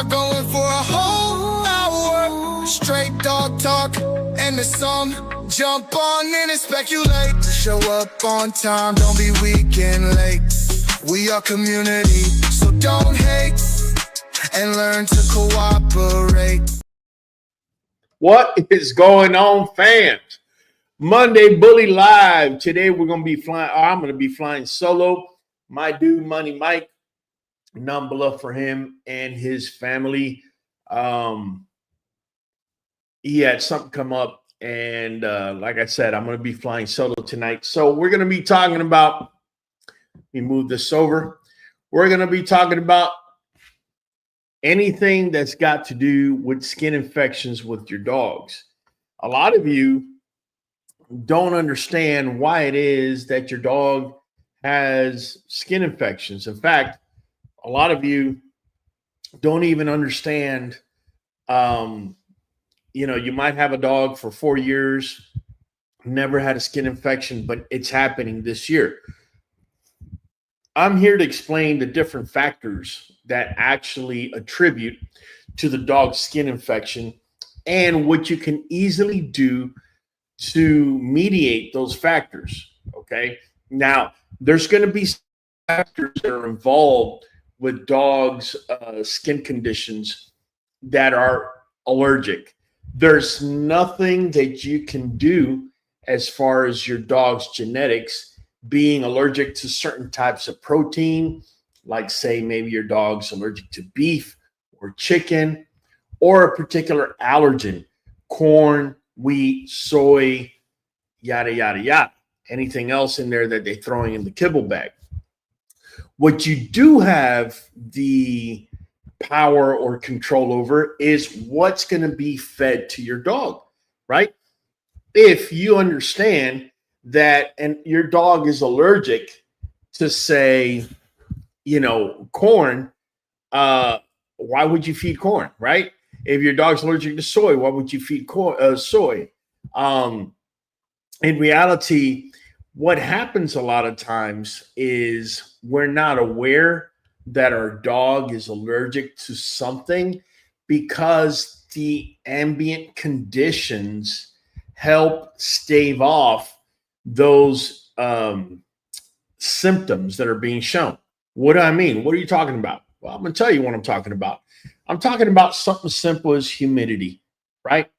are going for a whole hour. Straight dog talk and the song. Jump on in and speculate. Show up on time, don't be weak and late. We are community, so don't hate and learn to cooperate. What is going on, fans? Monday Bully Live. Today we're going to be flying, I'm going to be flying solo. My dude, Money Mike, none but love for him and his family. He had something come up, and like I said, I'm going to be flying solo tonight. So we're going to be talking about, let me move this over. We're going to be talking about anything that's got to do with skin infections with your dogs. A lot of you don't understand why it is that your dog has skin infections. In fact, a lot of you don't even understand, you might have a dog for 4 years, never had a skin infection, but it's happening this year. I'm here to explain the different factors that actually attribute to the dog's skin infection and what you can easily do to mediate those factors, okay? Now, there's going to be factors that are involved with dogs' skin conditions that are allergic. There's nothing that you can do as far as your dog's genetics being allergic to certain types of protein, like say maybe your dog's allergic to beef or chicken, or a particular allergen, corn, wheat, soy, yada, yada, yada. Anything else in there that they're throwing in the kibble bag. What you do have the power or control over is what's going to be fed to your dog, right? If you understand that and your dog is allergic to, say, corn, why would you feed corn, right? If your dog's allergic to soy, why would you feed soy? In reality, what happens a lot of times is we're not aware that our dog is allergic to something because the ambient conditions help stave off those symptoms that are being shown. What do I mean? What are you talking about? Well, I'm going to tell you what I'm talking about. I'm talking about something simple as humidity, right?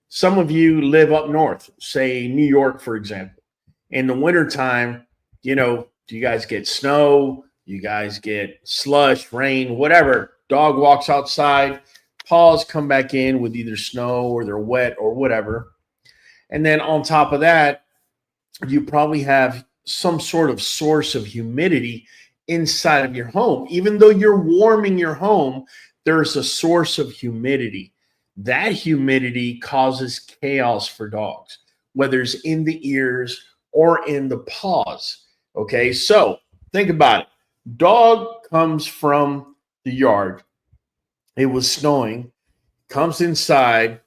Some of you live up north, say New York, for example. In the wintertime, do you guys get snow? You guys get slush, rain, whatever. Dog walks outside, paws come back in with either snow or they're wet or whatever. And then on top of that, you probably have some sort of source of humidity inside of your home. Even though you're warming your home, there's a source of humidity. That humidity causes chaos for dogs, whether it's in the ears or in the paws. Okay, so think about it. Dog comes from the yard. It was snowing, comes inside,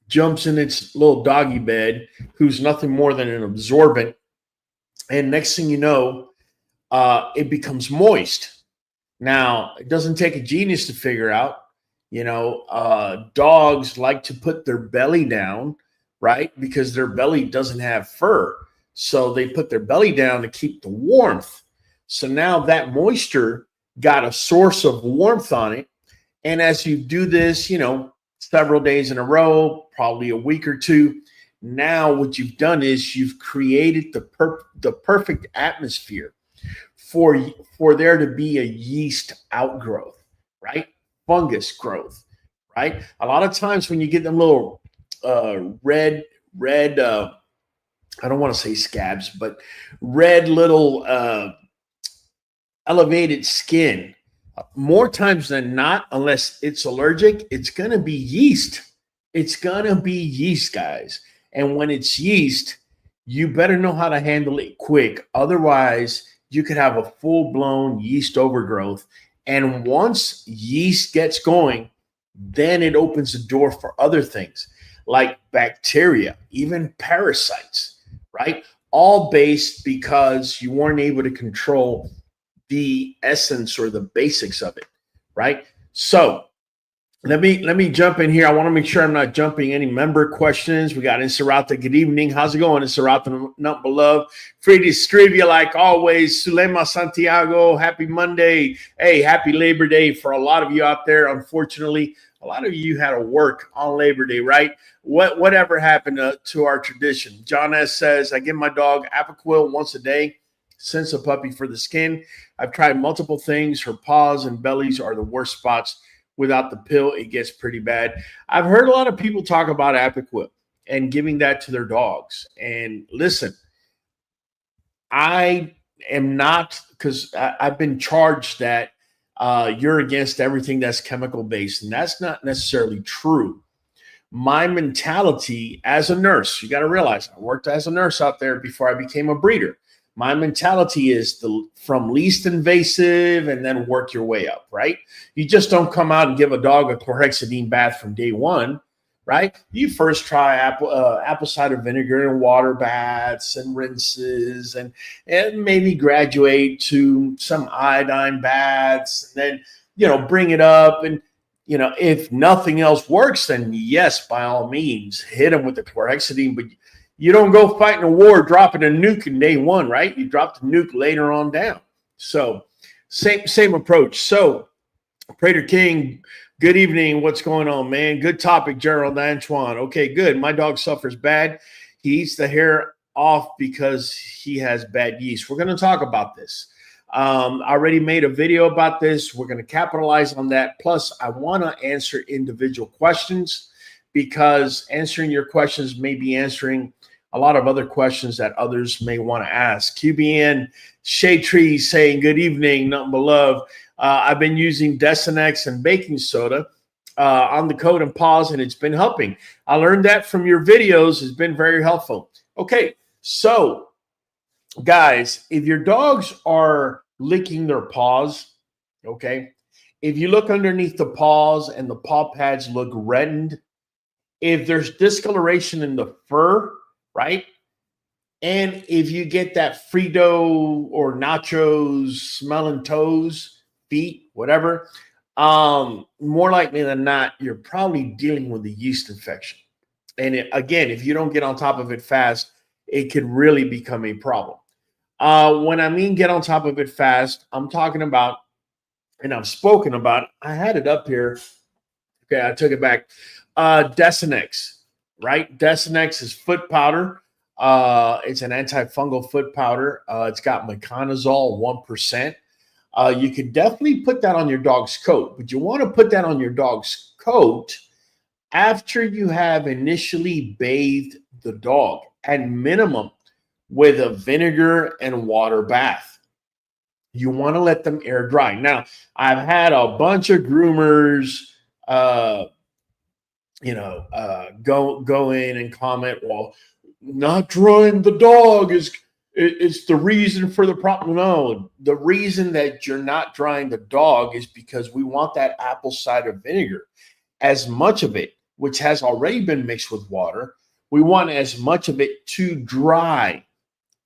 jumps in its little doggy bed, who's nothing more than an absorbent. And next thing you know, it becomes moist. Now, it doesn't take a genius to figure out, dogs like to put their belly down, right? Because their belly doesn't have fur. So they put their belly down to keep the warmth. So now that moisture got a source of warmth on it. And as you do this, several days in a row, probably a week or two, now what you've done is you've created the perfect atmosphere for there to be a yeast outgrowth, right? Fungus growth, right? A lot of times when you get them little red, I don't want to say scabs, but red little elevated skin, more times than not, unless it's allergic, it's going to be yeast. It's going to be yeast, guys. And when it's yeast, you better know how to handle it quick. Otherwise, you could have a full-blown yeast overgrowth. And once yeast gets going, then it opens the door for other things like bacteria, even parasites, right? All based because you weren't able to control the essence or the basics of it, right? So let me jump in here. I want to make sure I'm not jumping any member questions. We got Inserata. Good evening. How's it going, Inserata? Not beloved. Fredy Strivia, like always. Sulema Santiago. Happy Monday. Hey, happy Labor Day for a lot of you out there. Unfortunately, a lot of you had to work on Labor Day, right? Whatever happened to our tradition? John S. says, I give my dog Apoquil once a day since a puppy for the skin. I've tried multiple things. Her paws and bellies are the worst spots. Without the pill, it gets pretty bad. I've heard a lot of people talk about Apoquil and giving that to their dogs. And listen, I am not, because I've been charged that you're against everything that's chemical based, and that's not necessarily true. My mentality as a nurse, you got to realize I worked as a nurse out there before I became a breeder. My mentality is from least invasive and then work your way up, right? You just don't come out and give a dog a chlorhexidine bath from day one, right? You first try apple cider vinegar and water baths and rinses and maybe graduate to some iodine baths and then, bring it up. And, if nothing else works, then yes, by all means, hit them with the chlorhexidine, but you don't go fighting a war dropping a nuke in day one, right? You drop the nuke later on down. So same approach. So Prater King, good evening. What's going on, man? Good topic, Gerald Antoine. Okay, good. My dog suffers bad. He eats the hair off because he has bad yeast. We're going to talk about this. I already made a video about this. We're going to capitalize on that. Plus, I want to answer individual questions because answering your questions may be answering a lot of other questions that others may want to ask. QBN Shade Tree saying, good evening, nothing but love. I've been using Desinex and baking soda on the coat and paws, and it's been helping. I learned that from your videos. It's been very helpful. Okay, so guys, if your dogs are licking their paws, okay, if you look underneath the paws and the paw pads look reddened, if there's discoloration in the fur, right? And if you get that Frito or nachos smelling toes, feet, whatever, more likely than not, you're probably dealing with a yeast infection. And again, if you don't get on top of it fast, it could really become a problem. When I mean get on top of it fast, I'm talking about, and I've spoken about, I had it up here. Okay, I took it back. Desinex. Right? Desinex is foot powder. It's an antifungal foot powder. It's got meconazole 1%. You could definitely put that on your dog's coat, but you want to put that on your dog's coat after you have initially bathed the dog, at minimum with a vinegar and water bath. You want to let them air dry. Now, I've had a bunch of groomers go in and comment, well, not drying the dog it's the reason for the problem. No, the reason that you're not drying the dog is because we want that apple cider vinegar, as much of it, which has already been mixed with water, we want as much of it to dry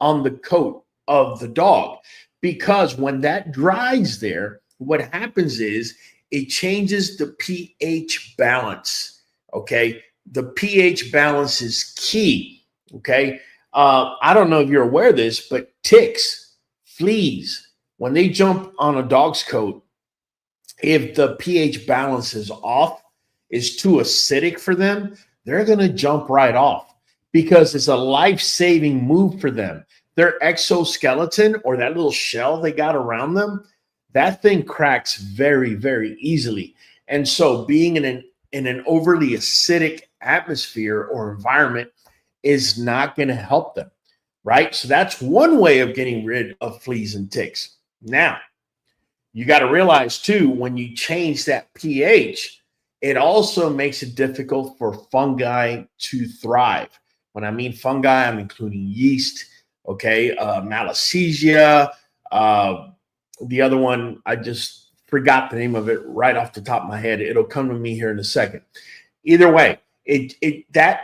on the coat of the dog. Because when that dries there, what happens is it changes the pH balance. Okay. The pH balance is key. Okay. I don't know if you're aware of this, but ticks, fleas, when they jump on a dog's coat, if the pH balance is off, is too acidic for them, they're going to jump right off because it's a life-saving move for them. Their exoskeleton, or that little shell they got around them, that thing cracks very, very easily. And so being in an overly acidic atmosphere or environment is not going to help them, right? So that's one way of getting rid of fleas and ticks. Now, you got to realize too, when you change that pH, it also makes it difficult for fungi to thrive. When I mean fungi, I'm including yeast, okay, Malassezia, the other one, I just forgot the name of it right off the top of my head. It'll come to me here in a second. Either way, that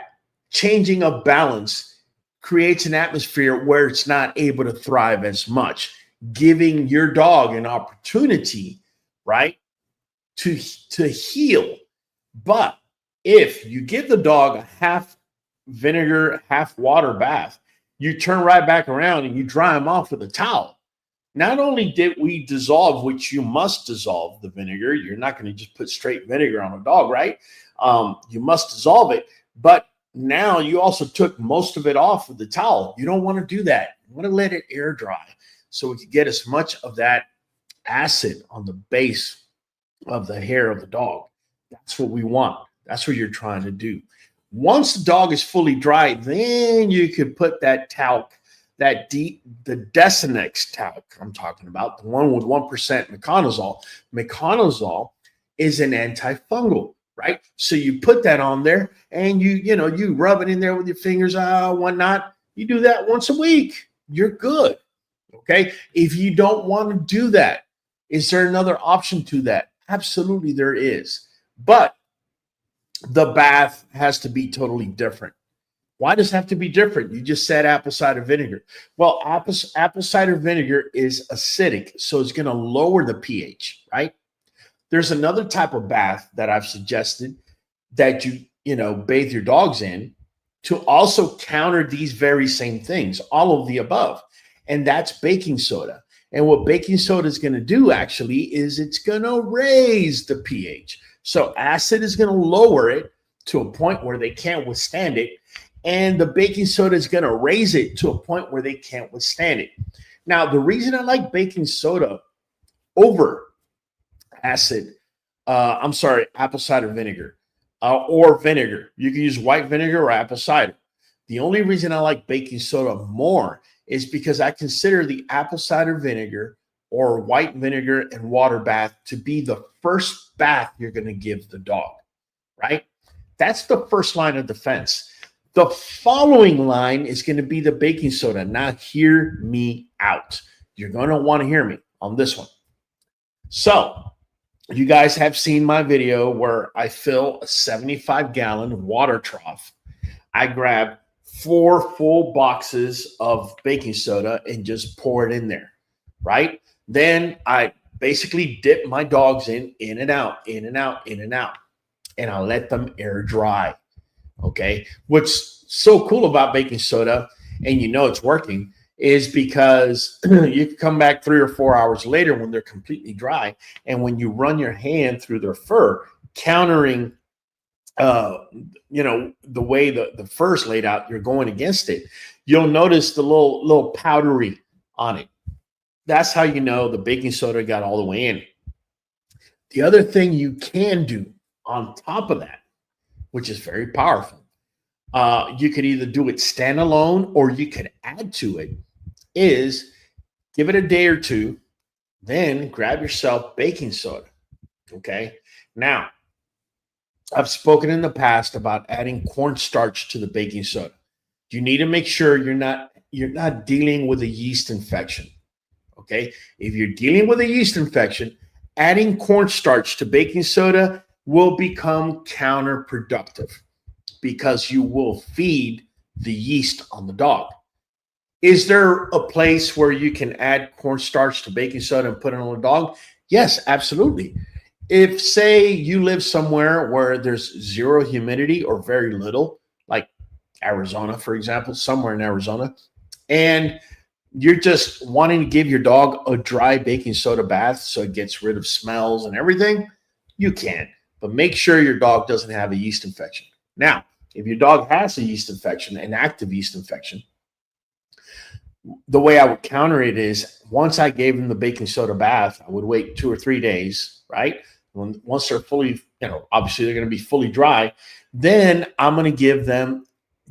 changing of balance creates an atmosphere where it's not able to thrive as much, giving your dog an opportunity, right, to heal. But if you give the dog a half vinegar, half water bath, you turn right back around and you dry them off with a towel. Not only did we dissolve, which you must dissolve the vinegar, you're not going to just put straight vinegar on a dog, right? You must dissolve it, but now you also took most of it off with the towel. You don't want to do that. You want to let it air dry so we can get as much of that acid on the base of the hair of the dog. That's what we want. That's what you're trying to do. Once the dog is fully dry, then you could put that talc, the Desenex talc I'm talking about, the one with 1% meconazole. Meconazole is an antifungal, right? So you put that on there and you rub it in there with your fingers, whatnot. You do that once a week. You're good. Okay. If you don't want to do that, is there another option to that? Absolutely there is. But the bath has to be totally different. Why does it have to be different? You just said apple cider vinegar. Well, apple cider vinegar is acidic, so it's going to lower the pH, right? There's another type of bath that I've suggested that you bathe your dogs in to also counter these very same things, all of the above, and that's baking soda. And what baking soda is going to do actually is it's going to raise the pH. So acid is going to lower it to a point where they can't withstand it. And the baking soda is going to raise it to a point where they can't withstand it. Now, the reason I like baking soda over apple cider vinegar or vinegar. You can use white vinegar or apple cider. The only reason I like baking soda more is because I consider the apple cider vinegar or white vinegar and water bath to be the first bath you're going to give the dog, right? That's the first line of defense. The following line is going to be the baking soda. Now, hear me out. You're going to want to hear me on this one. So, you guys have seen my video where I fill a 75-gallon water trough. I grab 4 full boxes of baking soda and just pour it in there, right? Then I basically dip my dogs in and out, in and out, in and out, and I let them air dry. Okay. What's so cool about baking soda, and it's working, is because you can come back 3 or 4 hours later when they're completely dry. And when you run your hand through their fur, countering, the way the fur's laid out, you're going against it. You'll notice the little powdery on it. That's how you know the baking soda got all the way in. The other thing you can do on top of that, which is very powerful, you could either do it standalone or you could add to it, is give it a day or two, then grab yourself baking soda. Okay. Now, I've spoken in the past about adding cornstarch to the baking soda. You need to make sure you're not dealing with a yeast infection. Okay. If you're dealing with a yeast infection, adding cornstarch to baking soda will become counterproductive because you will feed the yeast on the dog. Is there a place where you can add cornstarch to baking soda and put it on a dog? Yes, absolutely. If, say, you live somewhere where there's zero humidity or very little, like Arizona, for example, somewhere in Arizona, and you're just wanting to give your dog a dry baking soda bath so it gets rid of smells and everything, you can. But make sure your dog doesn't have a yeast infection. Now, if your dog has a yeast infection, an active yeast infection, the way I would counter it is once I gave them the baking soda bath, I would wait 2 or 3 days, right? Once they're fully, obviously they're going to be fully dry. Then I'm going to give them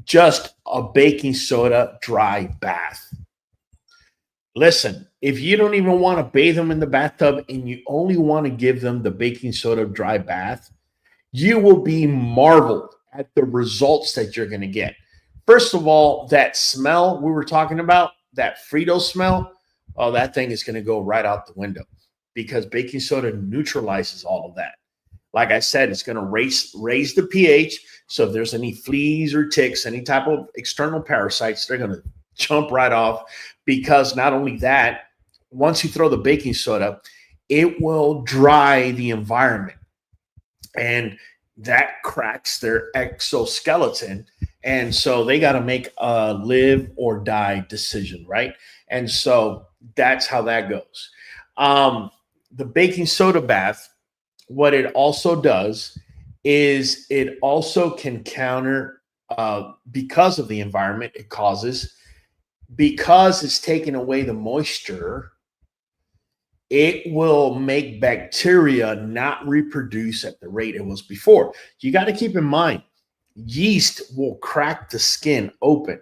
just a baking soda dry bath. Listen, if you don't even want to bathe them in the bathtub and you only want to give them the baking soda dry bath, you will be marveled at the results that you're going to get. First of all, that smell we were talking about, that Frito smell, oh, that thing is going to go right out the window because baking soda neutralizes all of that. Like I said, it's going to raise the pH. So if there's any fleas or ticks, any type of external parasites, they're going to jump right off because not only that, once you throw the baking soda, it will dry the environment, and that cracks their exoskeleton. And so they got to make a live or die decision, right? And so that's how that goes. The baking soda bath, what it also does is it also can counter, because of the environment it causes, because it's taking away the moisture, it will make bacteria not reproduce at the rate it was before. You got to keep in mind, yeast will crack the skin open.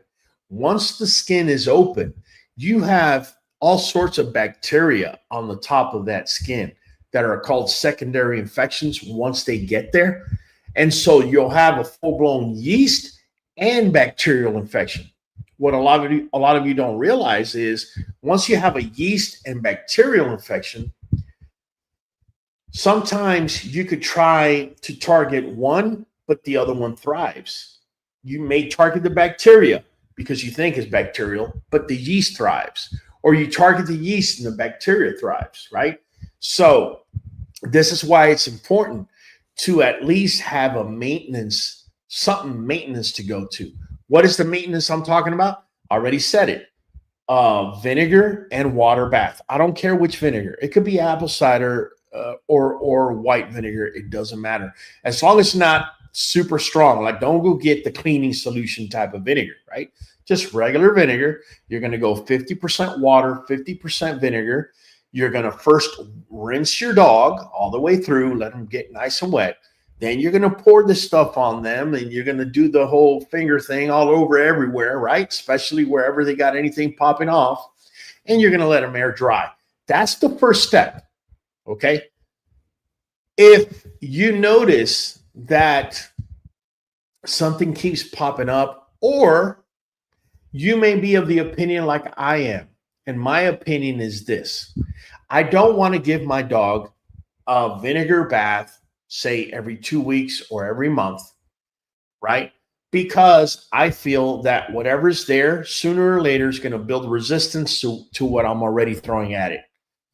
Once the skin is open, you have all sorts of bacteria on the top of that skin that are called secondary infections once they get there. And so you'll have a full-blown yeast and bacterial infection. What a lot of you don't realize is once you have a yeast and bacterial infection, sometimes you could try to target one, but the other one thrives. You may target the bacteria because you think it's bacterial, but the yeast thrives. Or you target the yeast and the bacteria thrives, right? So this is why it's important to at least have a maintenance to go to. What is the maintenance I'm talking about? I already said it. Vinegar and water bath. I don't care which vinegar. It could be apple cider or white vinegar. It doesn't matter. As long as it's not super strong. Like, don't go get the cleaning solution type of vinegar, right? Just regular vinegar. You're going to go 50% water, 50% vinegar. You're going to first rinse your dog all the way through, let them get nice and wet. Then you're going to pour this stuff on them, and you're going to do the whole finger thing all over everywhere, right? Especially wherever they got anything popping off. And you're going to let them air dry. That's the first step, okay? If you notice that something keeps popping up, or you may be of the opinion like I am, and my opinion is this: I don't want to give my dog a vinegar bath, say every 2 weeks or every month, right? Because I feel that whatever's there sooner or later is going to build resistance to what I'm already throwing at it.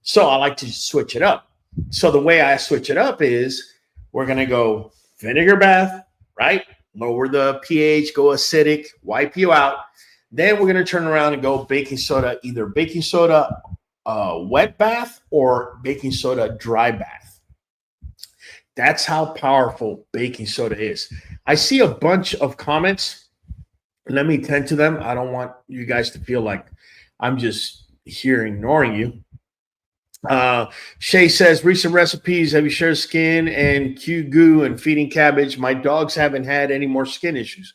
So I like to switch it up. So the way I switch it up is we're going to go vinegar bath, right? Lower the pH, go acidic, wipe you out. Then we're going to turn around and go baking soda, either baking soda wet bath or baking soda dry bath. That's how powerful baking soda is. I see a bunch of comments. Let me tend to them. I don't want you guys to feel like I'm just here ignoring you. Shay says, recent recipes, have you shared skin and Q goo and feeding cabbage? My dogs haven't had any more skin issues.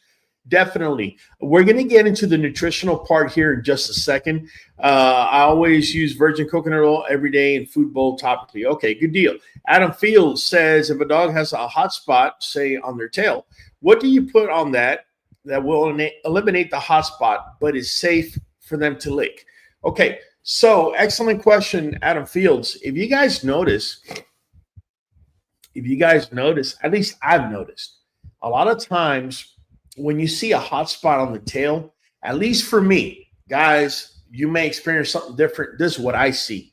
Definitely. We're going to get into the nutritional part here in just a second. I always use virgin coconut oil every day in food bowl topically. Okay, good deal. Adam Fields says, if a dog has a hot spot, say on their tail, what do you put on that will eliminate the hot spot but is safe for them to lick? Okay, so excellent question, Adam Fields. If you guys notice, at least I've noticed, a lot of times when you see a hot spot on the tail, at least for me, guys, you may experience something different. This is what I see.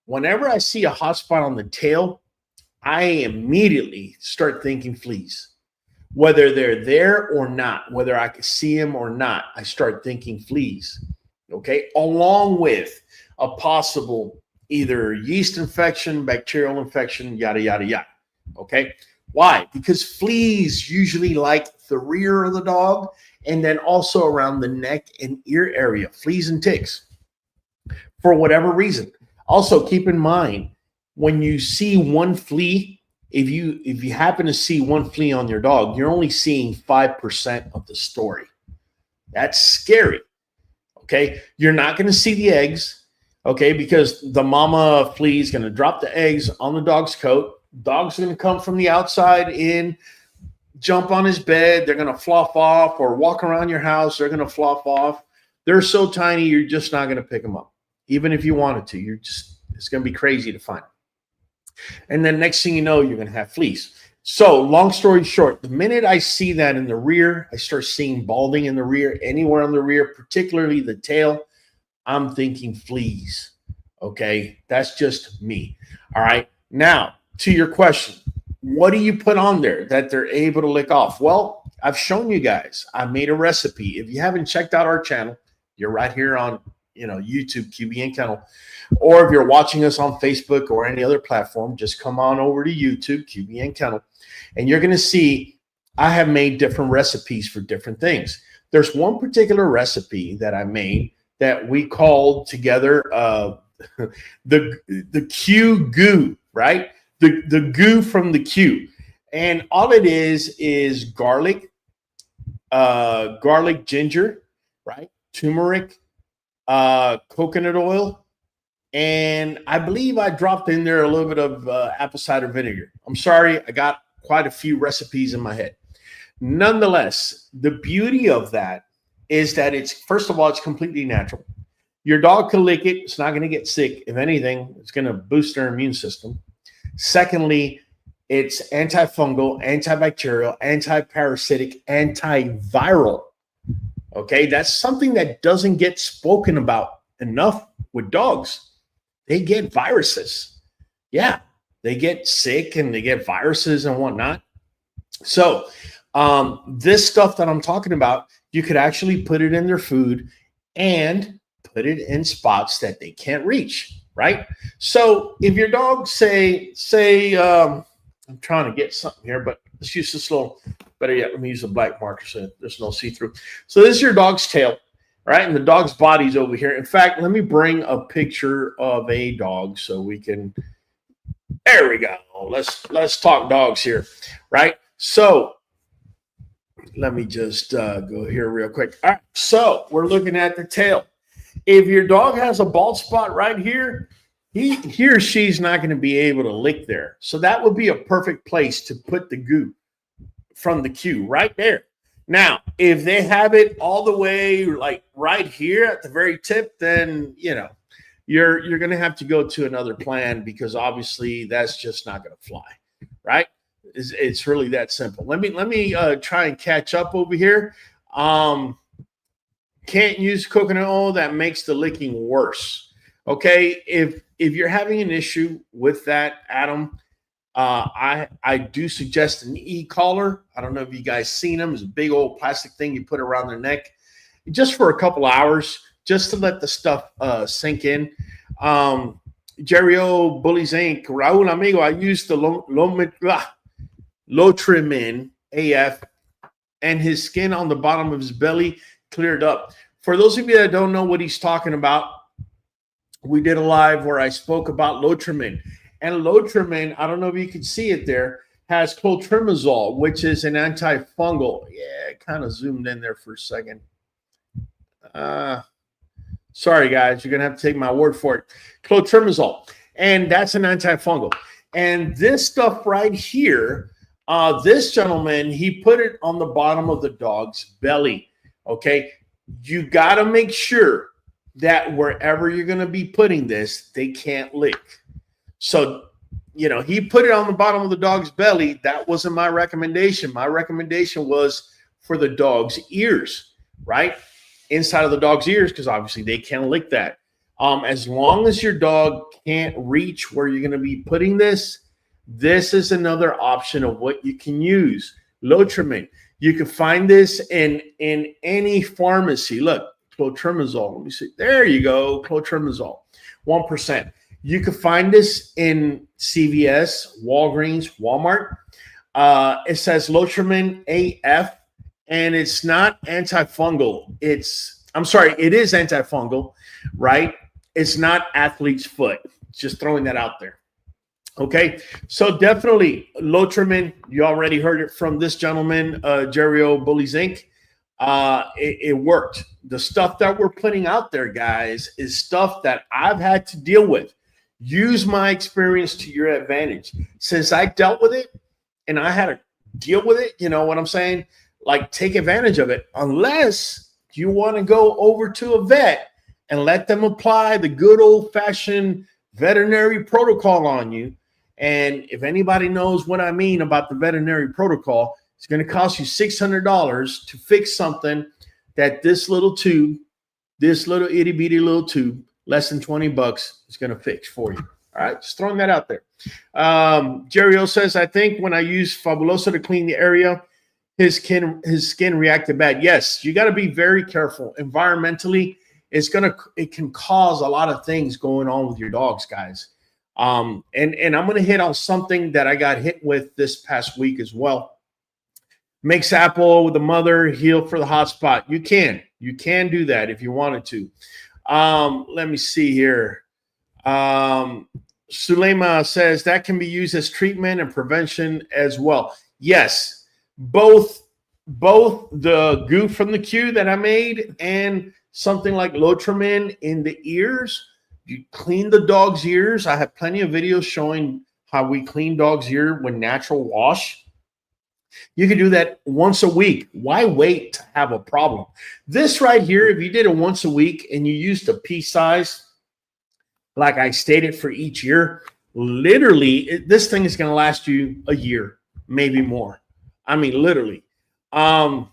Whenever I see a hot spot on the tail, I immediately start thinking fleas. Whether they're there or not, whether I can see them or not, I start thinking fleas, okay? Along with a possible either yeast infection, bacterial infection, yada, yada, yada, okay? Why? Because fleas usually like the rear of the dog and then also around the neck and ear area, fleas and ticks for whatever reason. Also, keep in mind, when you see one flea, if you happen to see one flea on your dog, you're only seeing 5% of the story. That's scary, okay? You're not going to see the eggs, okay, because the mama flea is going to drop the eggs on the dog's coat. Dog's going to come from the outside in, jump on his bed. They're going to flop off, or walk around your house. They're going to flop off. They're so tiny, you're just not going to pick them up. Even if you wanted to, it's going to be crazy to find them. And then next thing you know, you're going to have fleas. So long story short, the minute I see that in the rear, I start seeing balding in the rear, anywhere on the rear, particularly the tail, I'm thinking fleas. Okay, that's just me. All right. Now, to your question, what do you put on there that they're able to lick off? Well, I've shown you guys. I made a recipe. If you haven't checked out our channel, you're right here on YouTube, QBN Kennel. Or if you're watching us on Facebook or any other platform, just come on over to YouTube, QBN Kennel, and you're going to see I have made different recipes for different things. There's one particular recipe that I made that we called together the Q goo, right? The goo from the Q. And all it is garlic, ginger, right? Turmeric, coconut oil, and I believe I dropped in there a little bit of apple cider vinegar. I'm sorry, I got quite a few recipes in my head. Nonetheless, the beauty of that is that it's, first of all, it's completely natural. Your dog can lick it. It's not going to get sick. If anything, it's going to boost their immune system. Secondly, it's antifungal, antibacterial, antiparasitic, antiviral. Okay, that's something that doesn't get spoken about enough with dogs. They get viruses. Yeah, they get sick and they get viruses and whatnot. So this stuff that I'm talking about, you could actually put it in their food and put it in spots that they can't reach, right? So if your dog say I'm trying to get something here, but let's use this little, better yet, let me use a black marker so there's no see-through. So this is your dog's tail, right? And the dog's body's over here. In fact, let me bring a picture of a dog so we can, there we go. Let's talk dogs here, right? So let me just go here real quick. All right, so we're looking at the tail. If your dog has a bald spot right here, he or she's not going to be able to lick there. So that would be a perfect place to put the goo from the Q right there. Now, if they have it all the way like right here at the very tip, then you're going to have to go to another plan, because obviously that's just not going to fly, right? It's really that simple. Let me try and catch up over here. Can't use coconut oil. That makes the licking worse. Okay, if you're having an issue with that, Adam, I do suggest an e-collar. I don't know if you guys seen them. It's a big old plastic thing you put around their neck, just for a couple hours, just to let the stuff sink in. Jerry O, Bullies Inc., Raul Amigo, I used the Lotrimin AF, and his skin on the bottom of his belly cleared up. For those of you that don't know what he's talking about, we did a live where I spoke about Lotrimin. And Lotrimin, I don't know if you can see it there, has clotrimazole, which is an antifungal. Yeah, kind of zoomed in there for a second. Sorry, guys. You're going to have to take my word for it. Clotrimazole. And that's an antifungal. And this stuff right here, this gentleman, he put it on the bottom of the dog's belly. Okay? You got to make sure that wherever you're going to be putting this, they can't lick. So, he put it on the bottom of the dog's belly. That wasn't my recommendation. My recommendation was for the dog's ears, right? Inside of the dog's ears, because obviously they can't lick that. As long as your dog can't reach where you're going to be putting this, this is another option of what you can use. Lotrimin. You can find this in any pharmacy. Look, clotrimazole. Let me see. There you go. Clotrimazole, 1%. You can find this in CVS, Walgreens, Walmart. It says Lotrimin AF, and it's not antifungal. It is antifungal, right? It's not athlete's foot. Just throwing that out there. Okay, so definitely Lotrimin. You already heard it from this gentleman, Jerry O, Bullies Inc. It worked. The stuff that we're putting out there, guys, is stuff that I've had to deal with. Use my experience to your advantage. Since I dealt with it and I had to deal with it, you know what I'm saying? Like, take advantage of it. Unless you want to go over to a vet and let them apply the good old-fashioned veterinary protocol on you. And if anybody knows what I mean about the veterinary protocol, it's going to cost you $600 to fix something that this little tube, this little itty bitty little tube, less than $20 is going to fix for you. All All right, just throwing that out there. Jerry O says, I think when I use Fabuloso to clean the area, his skin reacted bad. Yes, you got to be very careful. Environmentally, it can cause a lot of things going on with your dogs, guys. And I'm going to hit on something that I got hit with this past week as well. Mix apple with the mother, heal for the hot spot. You can do that if you wanted to. Let me see here. Sulema says that can be used as treatment and prevention as well. Yes, both the goo from the Q that I made and something like Lotrimin in the ears. You clean the dog's ears. I have plenty of videos showing how we clean dog's ear with natural wash. You can do that once a week. Why wait to have a problem? This right here, if you did it once a week and you used a pea size, like I stated for each year, literally, this thing is going to last you a year, maybe more. I mean, literally. Let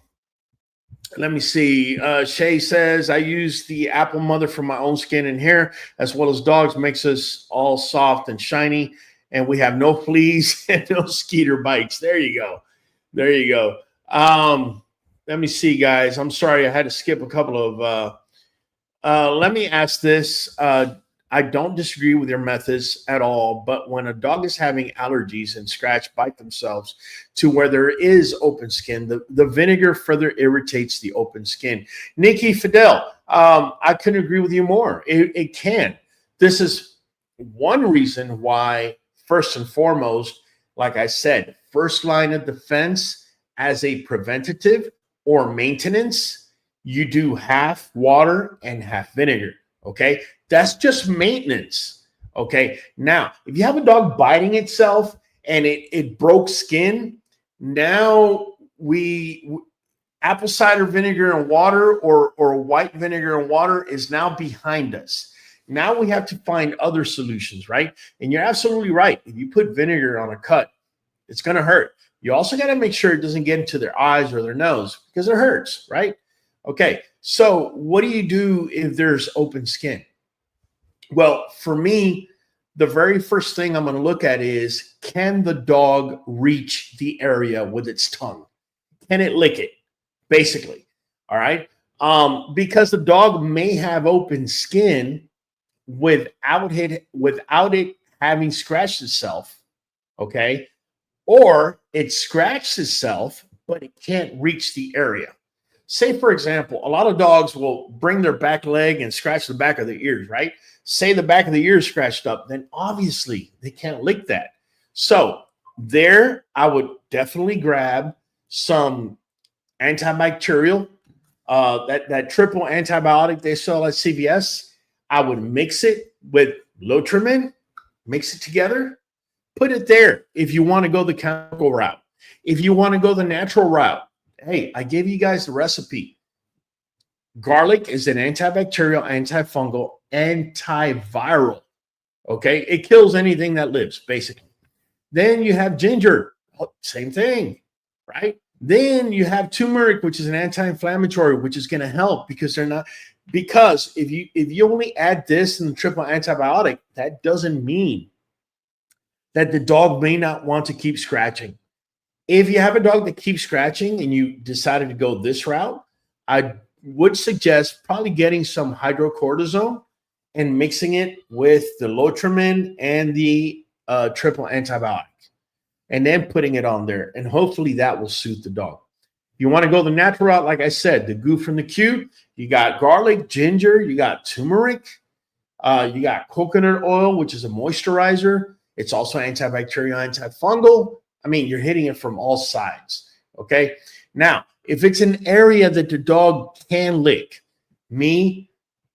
me see. Shay says, I use the apple mother for my own skin and hair, as well as dogs, makes us all soft and shiny, and we have no fleas and no mosquito bites. There you go. There you go. Let me see, guys. I'm sorry I had to skip a couple of let me ask this. I don't disagree with your methods at all, but when a dog is having allergies and scratch, bite themselves to where there is open skin, the vinegar further irritates the open skin. Nikki Fidel, I couldn't agree with you more. It can. This is one reason why, first and foremost, like I said, first line of defense as a preventative or maintenance, you do half water and half vinegar. Okay, that's just maintenance. Okay, now if you have a dog biting itself and it broke skin, now apple cider vinegar and water or white vinegar and water is now behind us. Now we have to find other solutions, right? And you're absolutely right. If you put vinegar on a cut, it's going to hurt. You also got to make sure it doesn't get into their eyes or their nose because it hurts, right? Okay, so what do you do if there's open skin? Well, for me, the very first thing I'm going to look at is, can the dog reach the area with its tongue? Can it lick it, basically? All right, because the dog may have open skin without it having scratched itself, okay? Or it scratched itself, but it can't reach the area. Say, for example, a lot of dogs will bring their back leg and scratch the back of their ears, right? Say the back of the ear is scratched up, then obviously they can't lick that. So there, I would definitely grab some antibacterial, that triple antibiotic they sell at CVS. I would mix it with Lotrimin, mix it together, put it there if you want to go the chemical route. If you want to go the natural route, hey, I gave you guys the recipe. Garlic is an antibacterial, antifungal, antiviral. Okay, it kills anything that lives, basically. Then you have ginger, same thing, right? Then you have turmeric, which is an anti-inflammatory, which is going to help because if you only add this and the triple antibiotic, that doesn't mean that the dog may not want to keep scratching. If you have a dog that keeps scratching and you decided to go this route, I would suggest probably getting some hydrocortisone and mixing it with the Lotrimin and the triple antibiotic, and then putting it on there, and hopefully that will suit the dog. You want to go the natural route, like I said, the goo from the Q, you got garlic, ginger, you got turmeric, you got coconut oil, which is a moisturizer. It's also antibacterial, antifungal. I mean, you're hitting it from all sides, okay? Now, if it's an area that the dog can lick, me,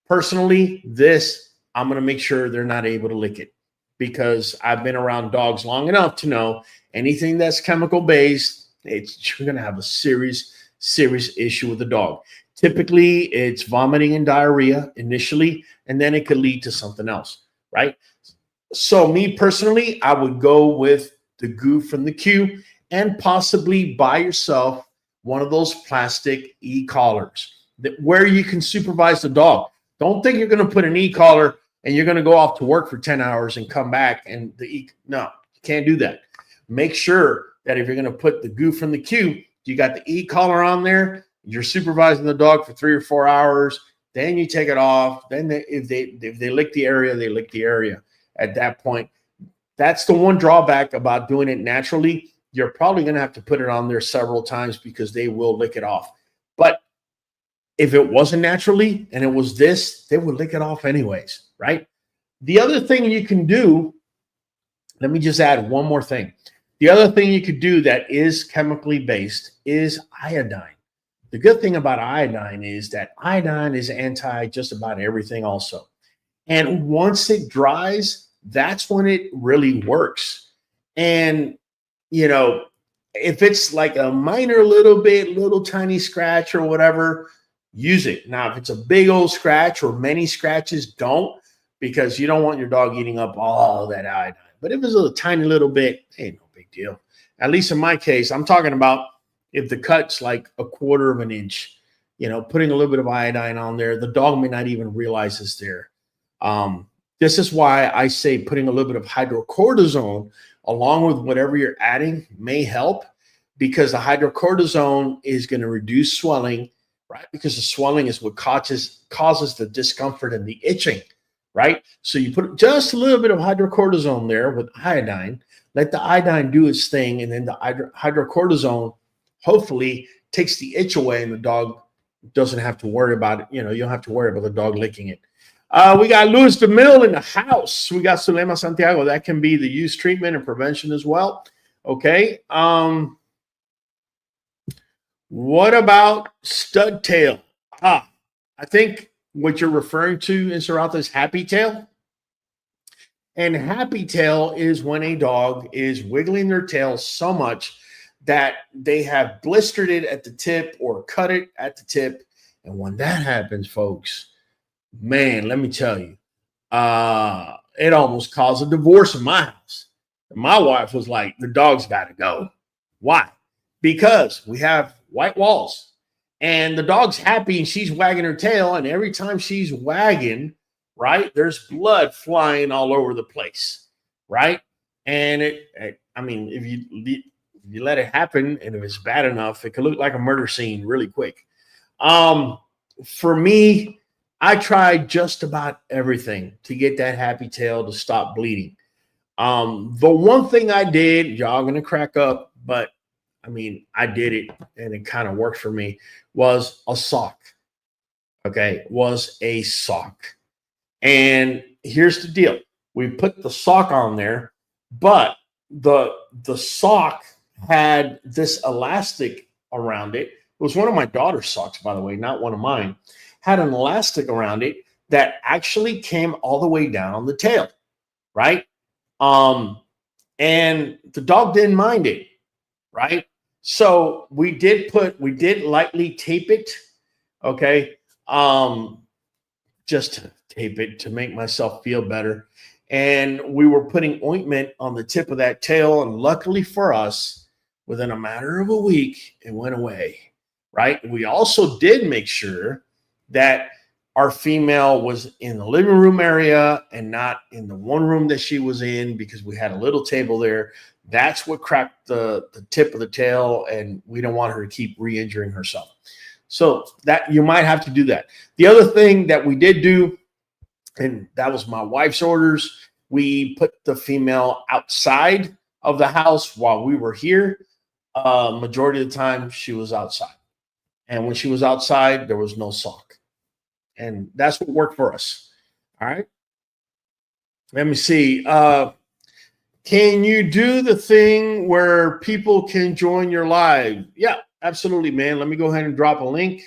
personally, I'm going to make sure they're not able to lick it because I've been around dogs long enough to know anything that's chemical-based, you're going to have a serious issue with the dog. Typically, it's vomiting and diarrhea initially, and then it could lead to something else, right? So me personally, I would go with the goo from the Q and possibly buy yourself one of those plastic e-collars where you can supervise the dog. Don't think you're going to put an e-collar and you're going to go off to work for 10 hours and come back and no, you can't do that. Make sure that if you're going to put the goof in the cue, you got the e-collar on there, you're supervising the dog for 3 or 4 hours, then you take it off. Then if they lick the area, they lick the area at that point. That's the one drawback about doing it naturally. You're probably going to have to put it on there several times because they will lick it off. But if it wasn't naturally and it was this, they would lick it off anyways, right? The other thing you can do, let me just add one more thing. The other thing you could do that is chemically based is iodine. The good thing about iodine is that iodine is anti just about everything also. And once it dries, that's when it really works. And, you know, if it's like a minor little tiny scratch or whatever, use it. Now, if it's a big old scratch or many scratches, don't, because you don't want your dog eating up all that iodine. But if it's a tiny little bit, ain't no big deal. At least in my case, I'm talking about if the cut's like 1/4 of an inch, you know, putting a little bit of iodine on there, the dog may not even realize it's there. This is why I say putting a little bit of hydrocortisone along with whatever you're adding may help, because the hydrocortisone is going to reduce swelling, right? Because the swelling is what causes the discomfort and the itching, right? So you put just a little bit of hydrocortisone there with iodine, let the iodine do its thing, and then the hydrocortisone hopefully takes the itch away and the dog doesn't have to worry about it. You know, you don't have to worry about the dog licking it. We got Luis DeMille in the house. We got Sulema Santiago. That can be the use, treatment, and prevention as well. Okay. What about stud tail? I think what you're referring to, Inserata, is happy tail. And happy tail is when a dog is wiggling their tail so much that they have blistered it at the tip or cut it at the tip. And when that happens, folks, man, let me tell you, it almost caused a divorce in my house. My wife was like, the dog's got to go. Why? Because we have white walls and the dog's happy and she's wagging her tail. And every time she's wagging, right, there's blood flying all over the place, right? And I mean, if you let it happen and if it's bad enough, it could look like a murder scene really quick. For me, I tried just about everything to get that happy tail to stop bleeding. The one thing I did, y'all gonna crack up, but I mean, I did it and it kind of worked for me, was a sock. Okay, was a sock. And here's the deal. We put the sock on there, but the sock had this elastic around it. It was one of my daughter's socks, by the way, not one of mine. Had an elastic around it that actually came all the way down on the tail, right? And the dog didn't mind it, right? So we did lightly tape it, okay? Just to tape it to make myself feel better. And we were putting ointment on the tip of that tail, and luckily for us, within a matter of a week, it went away, right? We also did make sure that our female was in the living room area and not in the one room that she was in, because we had a little table there. That's what cracked the tip of the tail, and we don't want her to keep re-injuring herself. So that you might have to do that. The other thing that we did do, and that was my wife's orders, we put the female outside of the house while we were here. Majority of the time she was outside. And when she was outside, there was no sock. And that's what worked for us. All right. Let me see. Can you do the thing where people can join your live? Yeah, absolutely, man. Let me go ahead and drop a link.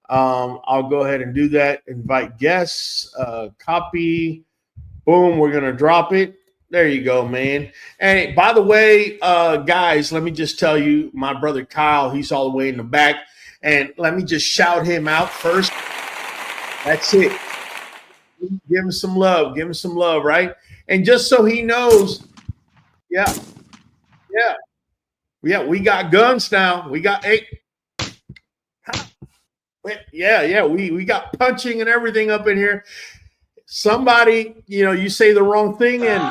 I'll go ahead and do that. Invite guests, copy. Boom, we're going to drop it. There you go, man. And by the way, guys, let me just tell you, my brother Kyle, he's all the way in the back. And let me just shout him out first. That's it. Give him some love. Give him some love, right? And just so he knows, yeah, we got guns now. We got we got punching and everything up in here. somebody, you say the wrong thing and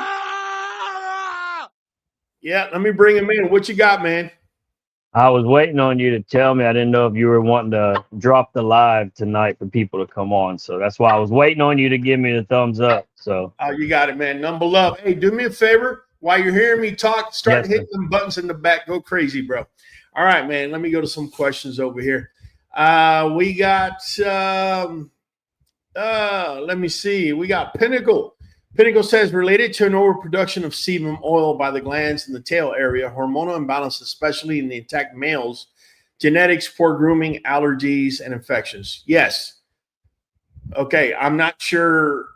yeah, let me bring him in. What you got, man? I was waiting on you to tell me. I didn't know if you were wanting to drop the live tonight for people to come on. So that's why I was waiting on you to give me the thumbs up. So You got it, man. Number love. Hey, do me a favor. While you're hearing me talk, start hitting them buttons in the back. Go crazy, bro. All right, man. Let me go to some questions over here. We got let me see. We got Pinnacle. Pinnacle says, related to an overproduction of sebum oil by the glands in the tail area, hormonal imbalance, especially in the intact males, genetics, poor grooming, allergies, and infections. Yes. Okay, I'm not sure.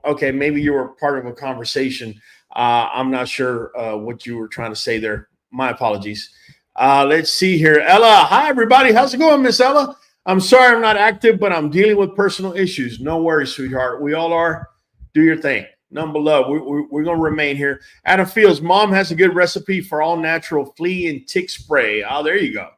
Okay, maybe you were part of a conversation. I'm not sure what you were trying to say there. My apologies. Let's see here. Ella, hi, everybody. How's it going, Miss Ella? I'm sorry I'm not active, but I'm dealing with personal issues. No worries, sweetheart. We all are. Do your thing. Number love. We're going to remain here. Adam Fields, mom has a good recipe for all natural flea and tick spray. Oh, there you go.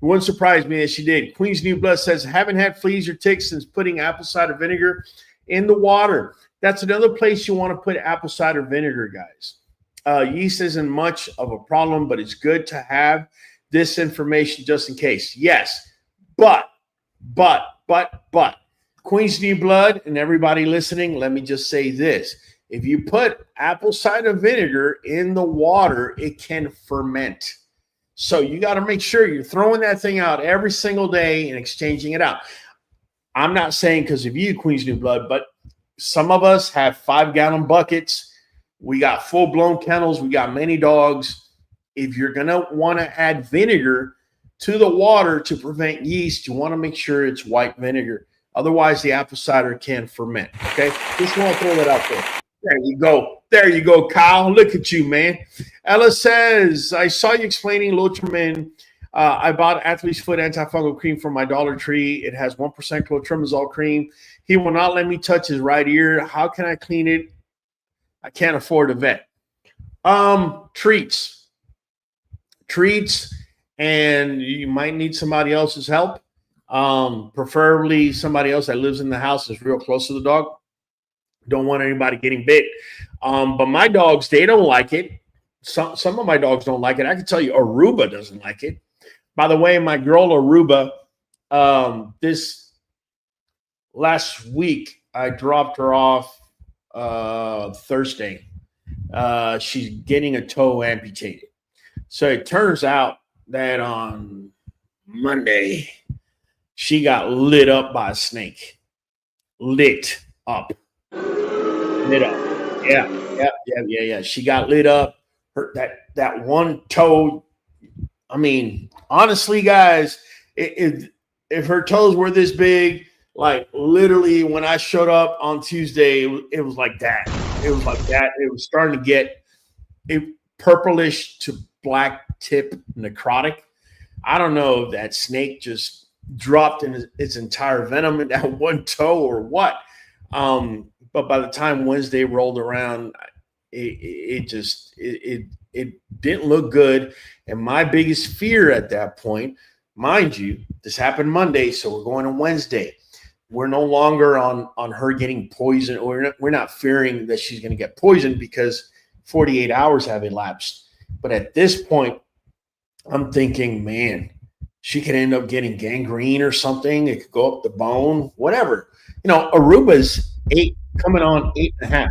It wouldn't surprise me that she did. Queen's New Blood says, haven't had fleas or ticks since putting apple cider vinegar in the water. That's another place you want to put apple cider vinegar, guys. Yeast isn't much of a problem, but it's good to have this information just in case. Yes, but, Queen's New Blood and everybody listening, let me just say this. If you put apple cider vinegar in the water, it can ferment. So you got to make sure you're throwing that thing out every single day and exchanging it out. I'm not saying because of you, Queen's New Blood, but some of us have 5-gallon buckets. We got full-blown kennels. We got many dogs. If you're going to want to add vinegar to the water to prevent yeast, you want to make sure it's white vinegar. Otherwise, the apple cider can ferment, okay? Just want to throw that out there. There you go. There you go, Kyle. Look at you, man. Ella says, I saw you explaining Lotrimin. I bought Athlete's Foot antifungal cream from my Dollar Tree. It has 1% clotrimazole cream. He will not let me touch his right ear. How can I clean it? I can't afford a vet. Treats, and you might need somebody else's help. Preferably somebody else that lives in the house is real close to the dog. Don't want anybody getting bit. But my dogs, they don't like it. Some of my dogs don't like it. I can tell you Aruba doesn't like it. By the way, my girl Aruba, this last week, I dropped her off Thursday. She's getting a toe amputated. So it turns out that on Monday, she got lit up by a snake. Lit up. Yeah. She got lit up. That one toe. I mean, honestly, guys, if her toes were this big, like literally when I showed up on Tuesday, it was like that. It was like that. It was starting to get purplish to black tip necrotic. I don't know if that snake just dropped in its entire venom in that one toe or what. But by the time Wednesday rolled around, it didn't look good. And my biggest fear at that point, mind you, this happened Monday, so we're going on Wednesday. We're no longer on her getting poisoned, or we're not fearing that she's going to get poisoned because 48 hours have elapsed. But at this point, I'm thinking, man, she could end up getting gangrene or something. It could go up the bone, whatever. You know, Aruba's coming on 8.5 now,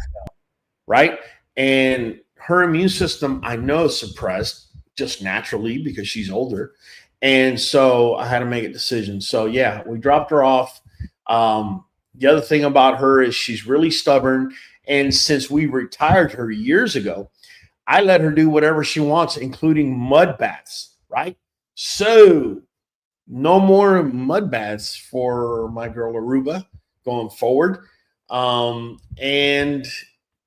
right? And her immune system, I know, is suppressed just naturally because she's older. And so I had to make a decision. So, yeah, we dropped her off. The other thing about her is she's really stubborn. And since we retired her years ago, I let her do whatever she wants, including mud baths, right? So no more mud baths for my girl Aruba going forward. And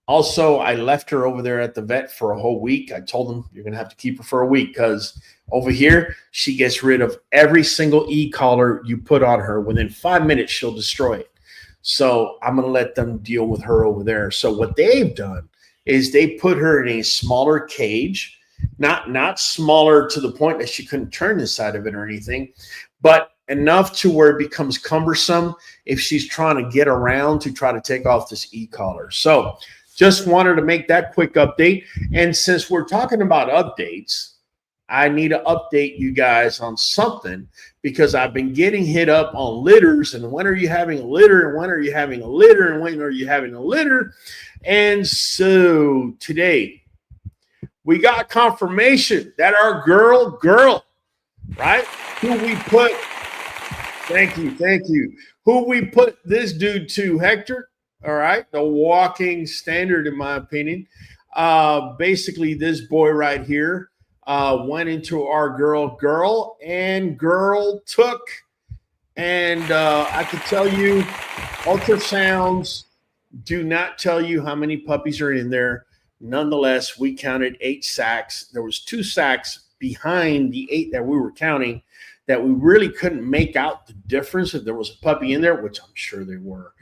also I left her over there at the vet for a whole week. I told them you're going to have to keep her for a week because over here she gets rid of every single e-collar you put on her. Within 5 minutes, she'll destroy it. So I'm going to let them deal with her over there. So what they've done is they put her in a smaller cage, not smaller to the point that she couldn't turn this side of it or anything, but enough to where it becomes cumbersome if she's trying to get around to try to take off this e-collar. So just wanted to make that quick update. And since we're talking about updates, I need to update you guys on something, because I've been getting hit up on litters, and when are you having a litter, and when are you having a litter, and when are you having a litter? And so today we got confirmation that our girl, right, who we put, thank you, who we put this dude to, Hector, all right, the walking standard in my opinion. Basically this boy right here went into our girl, and girl took, and I can tell you, ultrasounds do not tell you how many puppies are in there. Nonetheless, we counted 8 sacks. There was 2 sacks behind the 8 that we were counting that we really couldn't make out the difference if there was a puppy in there, which I'm sure there were.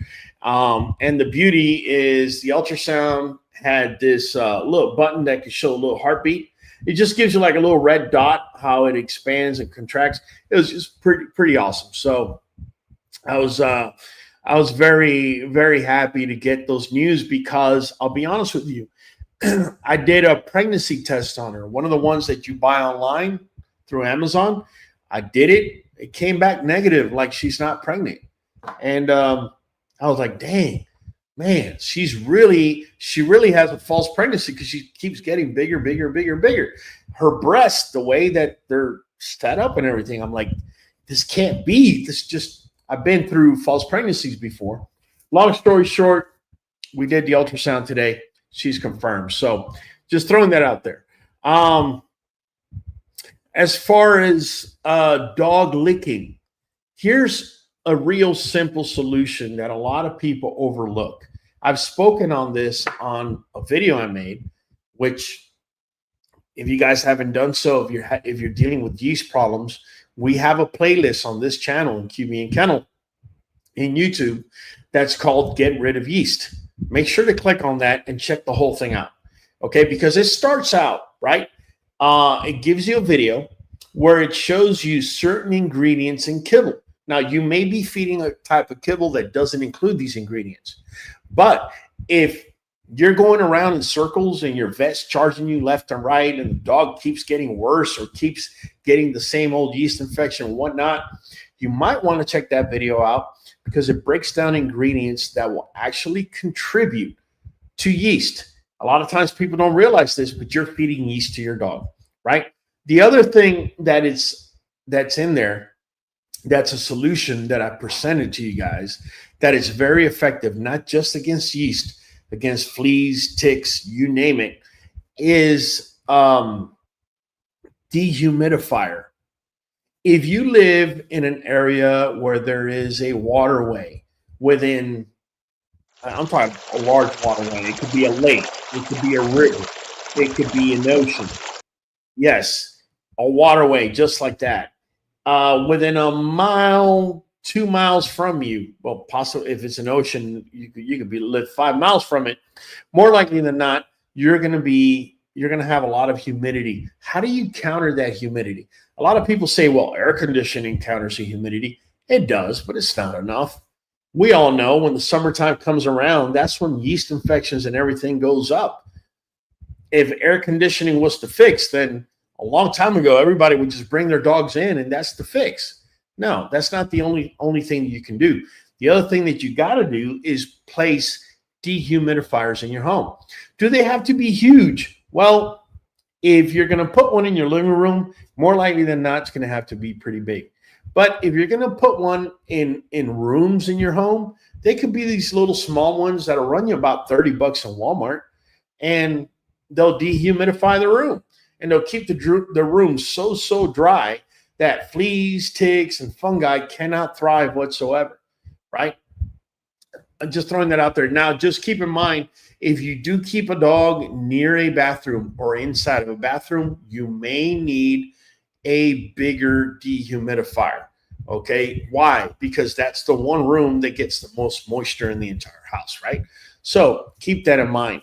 And the beauty is the ultrasound had this little button that could show a little heartbeat. It just gives you like a little red dot, how it expands and contracts. It was just pretty awesome. So I was very, very happy to get those news, because I'll be honest with you, I did a pregnancy test on her, one of the ones that you buy online through Amazon. I did it. It came back negative, like she's not pregnant. And I was like, dang, man, she really has a false pregnancy, because she keeps getting bigger. Her breasts, the way that they're set up and everything, I'm like, this can't be. I've been through false pregnancies before. Long story short, we did the ultrasound today. She's confirmed. So just throwing that out there. As far as dog licking, here's a real simple solution that a lot of people overlook. I've spoken on this on a video I made, which if you guys haven't done so, if you're dealing with yeast problems, we have a playlist on this channel in QBN Kennel in YouTube that's called Get Rid of Yeast. Make sure to click on that and check the whole thing out, okay? Because it starts out, right? It gives you a video where it shows you certain ingredients in kibble. Now, you may be feeding a type of kibble that doesn't include these ingredients. But if you're going around in circles and your vet's charging you left and right, and the dog keeps getting worse or keeps getting the same old yeast infection and whatnot, you might want to check that video out, because it breaks down ingredients that will actually contribute to yeast. A lot of times people don't realize this, but you're feeding yeast to your dog, right? The other thing that's in there, that's a solution that I presented to you guys that is very effective, not just against yeast, against fleas, ticks, you name it, is dehumidifier. If you live in an area where there is a waterway within, I'm talking a large waterway, it could be a lake, it could be a river, it could be an ocean. Yes, a waterway just like that. Within a mile, 2 miles from you, well, possibly if it's an ocean, you could live 5 miles from it. More likely than not, you're going to have a lot of humidity. How do you counter that humidity? A lot of people say, well, air conditioning counters the humidity. It does, but it's not enough. We all know when the summertime comes around, that's when yeast infections and everything goes up. If air conditioning was the fix, then a long time ago, everybody would just bring their dogs in and that's the fix. No, that's not the only thing that you can do. The other thing that you got to do is place dehumidifiers in your home. Do they have to be huge? Well, if you're going to put one in your living room, more likely than not, it's going to have to be pretty big. But if you're going to put one in rooms in your home, they could be these little small ones that'll run you about $30 in Walmart, and they'll dehumidify the room, and they'll keep the room so dry that fleas, ticks, and fungi cannot thrive whatsoever, right? I'm just throwing that out there. Now, just keep in mind, if you do keep a dog near a bathroom or inside of a bathroom, you may need a bigger dehumidifier, okay? Why? Because that's the one room that gets the most moisture in the entire house, right? So keep that in mind.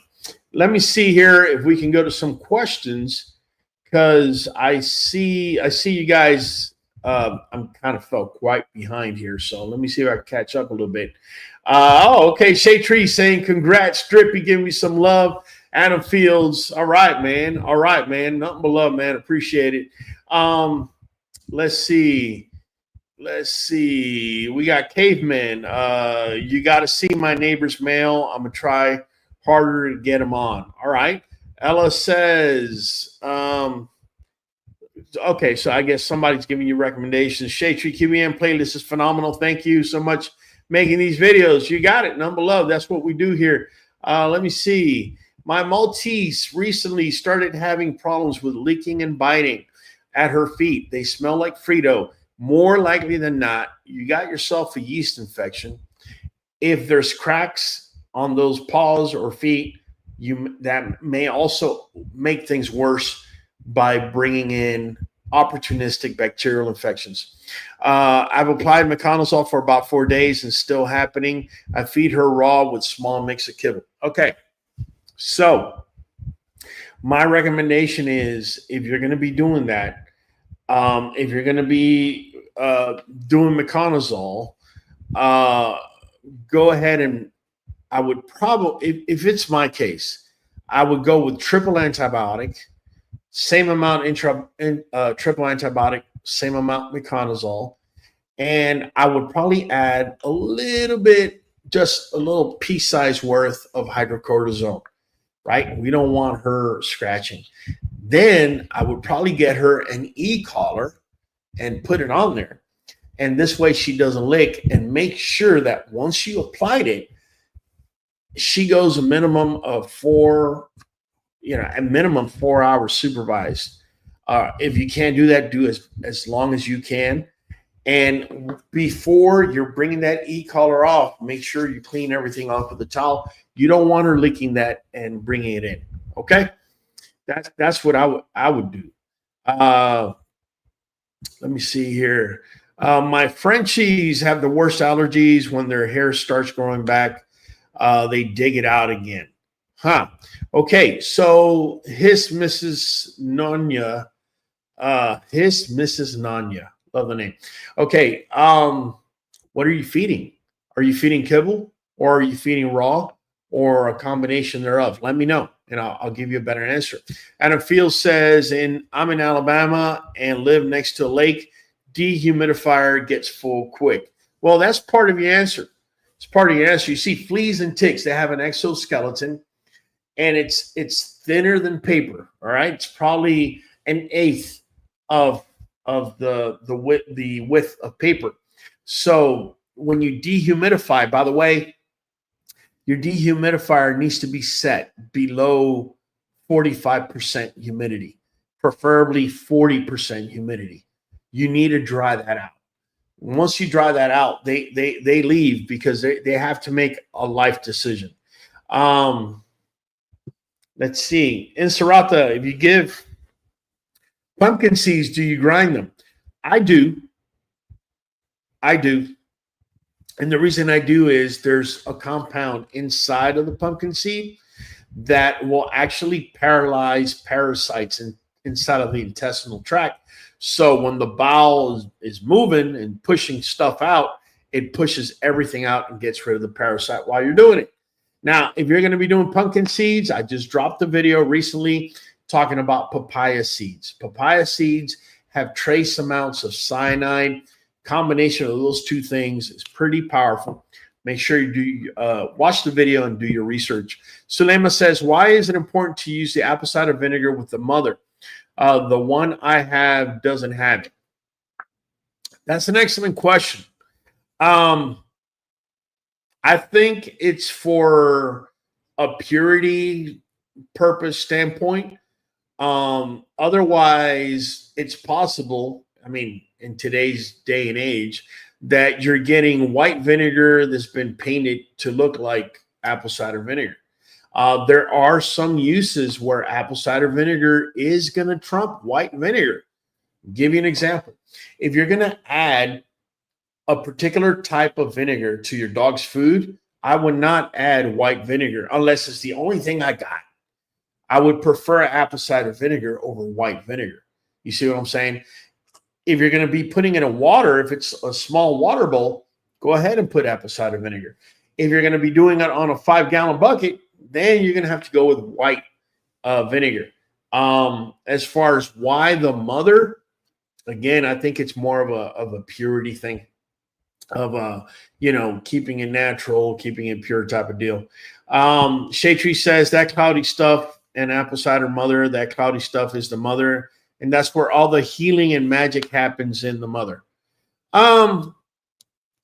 Let me see here if we can go to some questions, because I see you guys I'm kind of felt quite behind here, so let me see if I can catch up a little bit. Okay. Shay Tree saying, congrats, Drippy, give me some love. Adam Fields, all right, man. All right, man. Nothing but love, man. Appreciate it. Let's see. We got Caveman. You got to see my neighbor's mail. I'm going to try harder to get him on. All right. Ella says, okay, so I guess somebody's giving you recommendations. Shade Tree QBN playlist is phenomenal. Thank you so much making these videos. You got it. Number love. That's what we do here. Let me see. My Maltese recently started having problems with licking and biting at her feet. They smell like Frito. More likely than not, you got yourself a yeast infection. If there's cracks on those paws or feet, that may also make things worse by bringing in opportunistic bacterial infections. I've applied Meconazole for about 4 days and still happening. I feed her raw with small mix of kibble. Okay, so my recommendation is, if you're going to be doing that, if you're going to be doing Meconazole, go ahead and I would probably, if it's my case, I would go with triple antibiotic, same amount triple antibiotic, same amount Meconazole, and I would probably add a little bit, just a little pea-size worth of hydrocortisone, right? We don't want her scratching. Then I would probably get her an e-collar and put it on there. And this way she doesn't lick, and make sure that once you applied it, she goes a minimum of 4 hours supervised. If you can't do that, do as long as you can. And before you're bringing that e-collar off, make sure you clean everything off with a towel. You don't want her licking that and bringing it in. Okay, that's what I would do. Let me see here. My Frenchies have the worst allergies. When their hair starts growing back, they dig it out again. Huh. Okay, so his Mrs. Nanya. Love the name. Okay, what are you feeding? Are you feeding kibble, or are you feeding raw, or a combination thereof? Let me know, and I'll give you a better answer. Adam Fields says, I'm in Alabama and live next to a lake. Dehumidifier gets full quick. Well, that's part of your answer. It's part of your answer. You see, fleas and ticks, they have an exoskeleton, and it's thinner than paper. All right, it's probably an eighth of the width of paper. So when you dehumidify, by the way, your dehumidifier needs to be set below 45% humidity, preferably 40% humidity. You need to dry that out. Once you dry that out, they leave, because they have to make a life decision. Let's see. Inserata, if you give pumpkin seeds, do you grind them? I do. And the reason I do is there's a compound inside of the pumpkin seed that will actually paralyze parasites inside of the intestinal tract. So when the bowel is moving and pushing stuff out, it pushes everything out and gets rid of the parasite while you're doing it. Now, if you're going to be doing pumpkin seeds, I just dropped a video recently talking about papaya seeds. Papaya seeds have trace amounts of cyanide. Combination of those two things is pretty powerful. Make sure you do watch the video and do your research. Sulema says, why is it important to use the apple cider vinegar with the mother? The one I have doesn't have it. That's an excellent question. I think it's for a purity purpose standpoint. Otherwise, it's possible, I mean, in today's day and age, that you're getting white vinegar that's been painted to look like apple cider vinegar. There are some uses where apple cider vinegar is going to trump white vinegar. I'll give you an example. If you're going to add a particular type of vinegar to your dog's food, I would not add white vinegar unless it's the only thing I got. I would prefer apple cider vinegar over white vinegar. You see what I'm saying? If you're going to be putting in a water, if it's a small water bowl, go ahead and put apple cider vinegar. If you're going to be doing it on a 5-gallon bucket, then you're going to have to go with white vinegar. As far as why the mother, again, I think it's more of a purity thing, of keeping it natural, keeping it pure type of deal. Shade Tree says that cloudy stuff and apple cider mother, that cloudy stuff is the mother, and that's where all the healing and magic happens in the mother.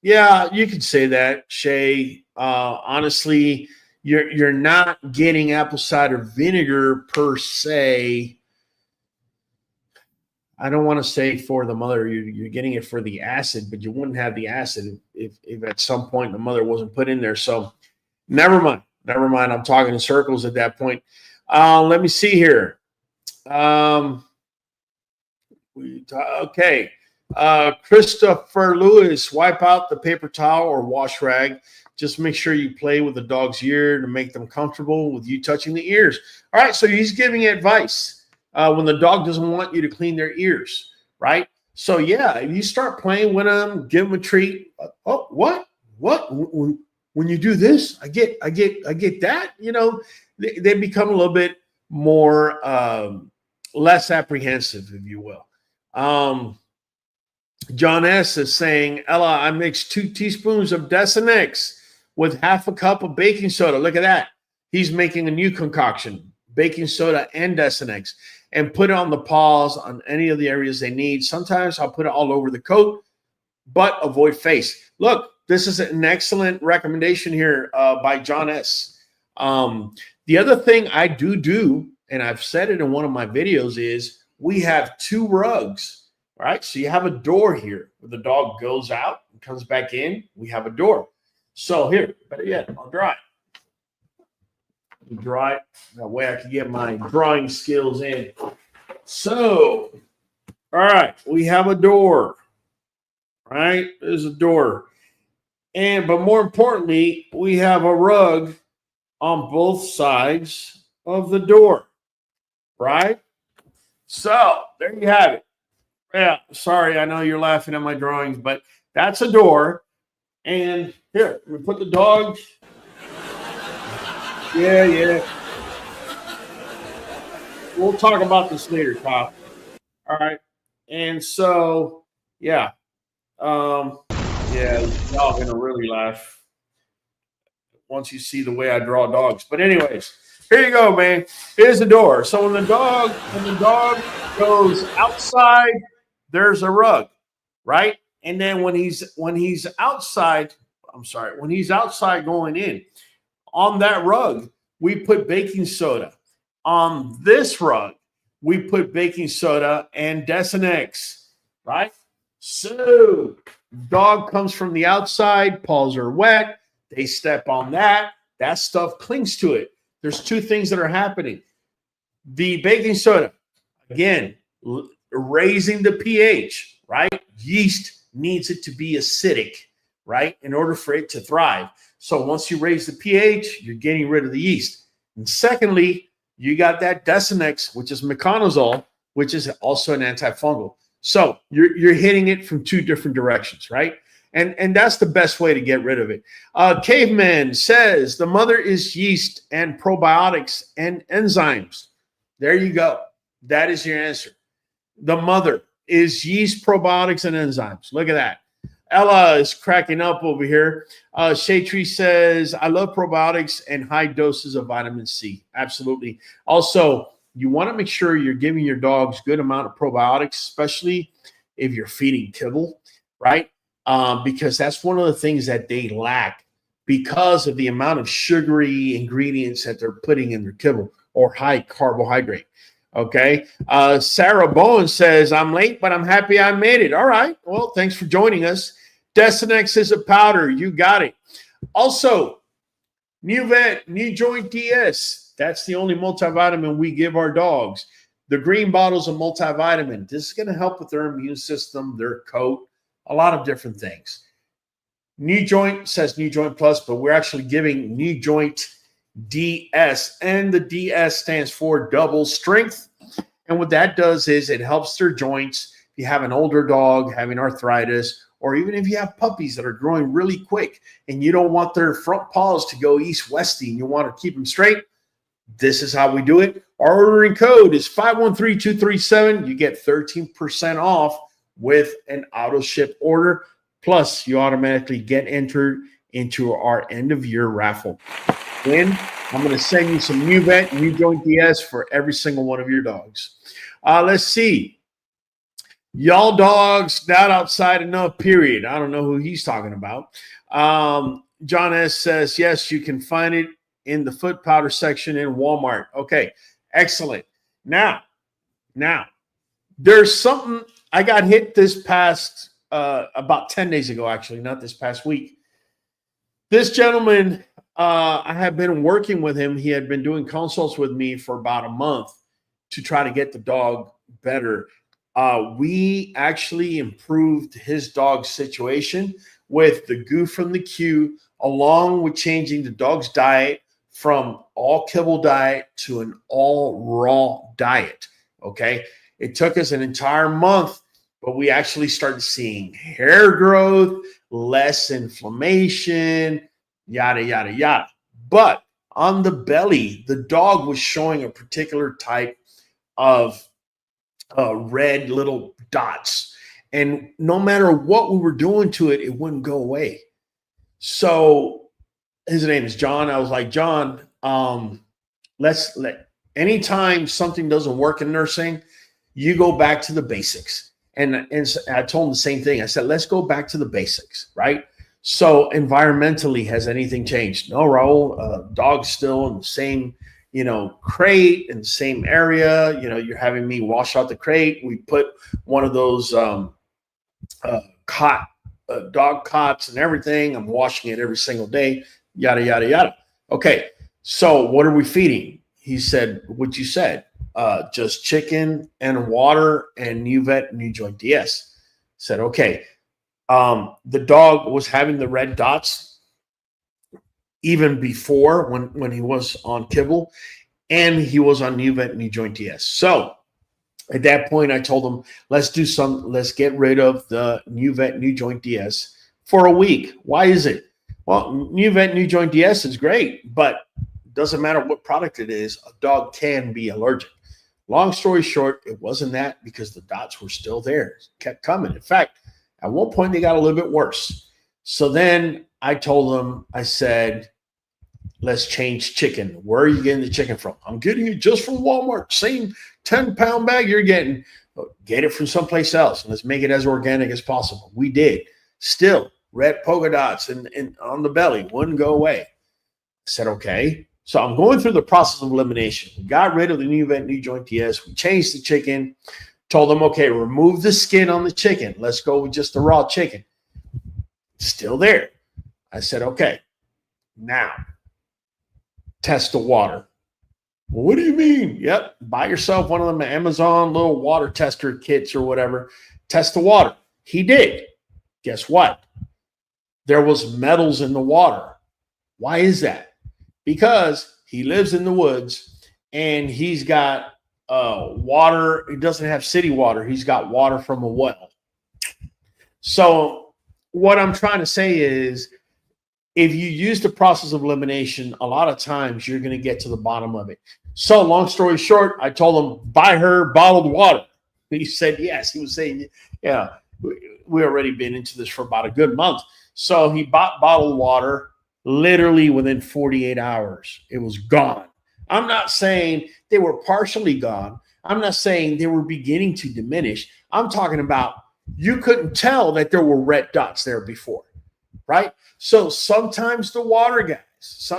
Yeah, you could say that, Shay. Honestly, you're not getting apple cider vinegar per se. I don't want to say for the mother, you're getting it for the acid, but you wouldn't have the acid if at some point the mother wasn't put in there. So never mind. I'm talking in circles at that point. Let me see here. Okay. Christopher Lewis, wipe out the paper towel or wash rag. Just make sure you play with the dog's ear to make them comfortable with you touching the ears. All right, so he's giving advice when the dog doesn't want you to clean their ears, right? So yeah, if you start playing with them, give them a treat. Oh, what? When you do this, I get that. They become a little bit more less apprehensive, if you will. John S. is saying, Ella, I mixed 2 teaspoons of Desenex with half a cup of baking soda. Look at that. He's making a new concoction, baking soda and Desenex, and put it on the paws on any of the areas they need. Sometimes I'll put it all over the coat, but avoid face. Look, this is an excellent recommendation here by John S. The other thing I do, and I've said it in one of my videos, is we have 2 rugs. All right, so you have a door here where the dog goes out and comes back in. We have a door. So here, better yet, I'll draw it. That way I can get my drawing skills in. So, all right, we have a door. All right, there's a door. But more importantly, we have a rug on both sides of the door. Right? So, there you have it. Yeah, sorry, I know you're laughing at my drawings, but that's a door. And here, we put the dog. Yeah. We'll talk about this later, Kyle. All right. And so, yeah. Y'all gonna really laugh once you see the way I draw dogs. But anyways, here you go, man. Here's the door. So when the dog goes outside, there's a rug, right? And then when he's outside going in, on that rug, we put baking soda. On this rug, we put baking soda and Desenex, right? So dog comes from the outside, paws are wet, they step on that stuff clings to it. There's 2 things that are happening. The baking soda, again, raising the pH, right? Yeast needs it to be acidic, right? In order for it to thrive. So once you raise the pH, you're getting rid of the yeast. And secondly, you got that Desenex, which is meconazole, which is also an antifungal. So you're hitting it from 2 different directions, right? And that's the best way to get rid of it. Caveman says the mother is yeast and probiotics and enzymes. There you go. That is your answer. The mother is yeast, probiotics, and enzymes. Look at that. Ella is cracking up over here. Shade Tree says, I love probiotics and high doses of vitamin C. Absolutely. Also, you want to make sure you're giving your dogs good amount of probiotics, especially if you're feeding kibble, right? Because that's one of the things that they lack because of the amount of sugary ingredients that they're putting in their kibble or high carbohydrate. Okay. Sarah Bowen says, I'm late, but I'm happy I made it. All right. Well, thanks for joining us. Desenex is a powder. You got it. Also, Nuvet NuJoint DS. That's the only multivitamin we give our dogs. The green bottle's a multivitamin. This is going to help with their immune system, their coat, a lot of different things. NuJoint says NuJoint Plus, but we're actually giving NuJoint DS, and the DS stands for double strength. And what that does is it helps their joints. you have an older dog having arthritis, or even if you have puppies that are growing really quick and you don't want their front paws to go east-westy and you want to keep them straight, this is how we do it. Our ordering code is 513237. You get 13% off with an auto ship order. Plus, you automatically get entered into our end of year raffle. Then I'm going to send you some Nuvet NuJoint DS for every single one of your dogs. Let's see. Y'all dogs not outside enough, period. I don't know who he's talking about. John S. says, yes, you can find it in the foot powder section in Walmart. Okay, excellent. Now, there's something I got hit this past, about 10 days ago, actually, not this past week. This gentleman, I have been working with him. He had been doing consults with me for about a month to try to get the dog better. We actually improved his dog's situation with the goo from the Q, along with changing the dog's diet from all kibble diet to an all raw diet. Okay. It took us an entire month, but we actually started seeing hair growth, less inflammation, yada, yada, yada. But on the belly, the dog was showing a particular type of red little dots. And no matter what we were doing to it, it wouldn't go away. So his name is John. I was like, John, anytime something doesn't work in nursing, you go back to the basics. And I told him the same thing. I said, let's go back to the basics, right? So environmentally, has anything changed? No, Raul, dog's still in the same, crate in the same area. You're having me wash out the crate. We put one of those dog cots and everything. I'm washing it every single day, yada, yada, yada. Okay, so what are we feeding? He said, what you said, just chicken and water and Nuvet NuJoint DS. Said, okay. The dog was having the red dots even before when he was on kibble, and he was on Nuvet NuJoint DS. So at that point, I told him, let's get rid of the Nuvet NuJoint DS for a week. Why is it? Well, Nuvet NuJoint DS is great, but it doesn't matter what product it is, a dog can be allergic. Long story short, it wasn't that, because the dots were still there. It kept coming. In fact, at one point, they got a little bit worse. So then I told them, I said, let's change chicken. Where are you getting the chicken from? I'm getting it just from Walmart. Same 10-pound bag you're getting. Get it from someplace else, and let's make it as organic as possible. We did. Still, red polka dots and on the belly wouldn't go away. I said, okay. So I'm going through the process of elimination. We got rid of the Nuvet NuJoint DS. We changed the chicken. Told them, okay, remove the skin on the chicken. Let's go with just the raw chicken. Still there. I said, okay, now test the water. Well, what do you mean? Yep, buy yourself one of them Amazon little water tester kits or whatever. Test the water. He did. Guess what? There was metals in the water. Why is that? Because he lives in the woods and he's got water. He doesn't have city water. He's got water from a well. So what I'm trying to say is, if you use the process of elimination, a lot of times you're going to get to the bottom of it. So long story short, I told him, buy her bottled water. He said, yes. He was saying, yeah, we already been into this for about a good month. So he bought bottled water. Literally within 48 hours, it was gone. I'm not saying they were partially gone. I'm not saying they were beginning to diminish. I'm talking about you couldn't tell that there were red dots there before, right? So sometimes the water guys,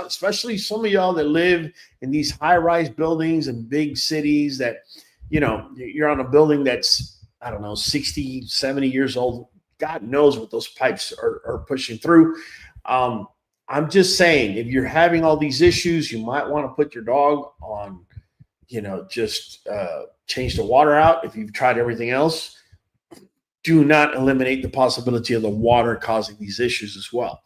especially some of y'all that live in these high-rise buildings and big cities that, you're on a building that's, 60, 70 years old. God knows what those pipes are pushing through. I'm just saying, if you're having all these issues, you might want to put your dog on, just change the water out. If you've tried everything else, do not eliminate the possibility of the water causing these issues as well.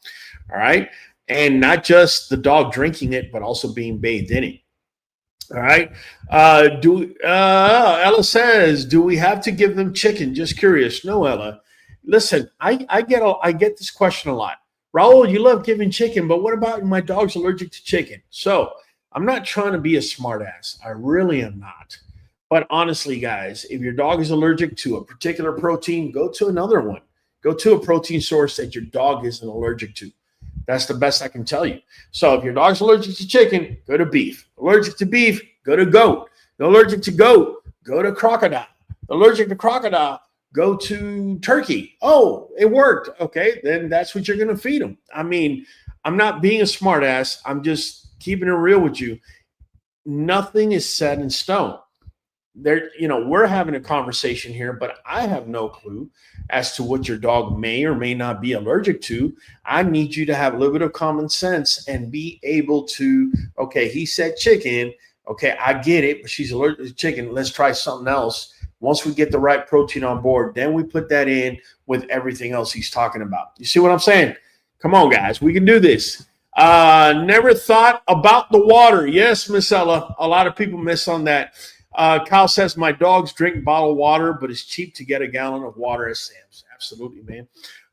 All right. And not just the dog drinking it, but also being bathed in it. All right. Ella says, do we have to give them chicken? Just curious. No, Ella. Listen, I get this question a lot. Raul, you love giving chicken, but what about my dog's allergic to chicken? So I'm not trying to be a smartass. I really am not. But honestly, guys, if your dog is allergic to a particular protein, go to another one. Go to a protein source that your dog isn't allergic to. That's the best I can tell you. So if your dog's allergic to chicken, go to beef. Allergic to beef, go to goat. Allergic to goat, go to crocodile. Allergic to crocodile, go to turkey. Oh, it worked. Okay, then that's what you're going to feed them. I mean, I'm not being a smartass. I'm just keeping it real with you. Nothing is set in stone. There, we're having a conversation here, but I have no clue as to what your dog may or may not be allergic to. I need you to have a little bit of common sense and be able to, okay, he said chicken. Okay, I get it, but she's allergic to chicken. Let's try something else. Once we get the right protein on board, then we put that in with everything else he's talking about. You see what I'm saying? Come on, guys. We can do this. Never thought about the water. Yes, Miss Ella. A lot of people miss on that. Kyle says, my dogs drink bottled water, but it's cheap to get a gallon of water at Sam's. Absolutely, man.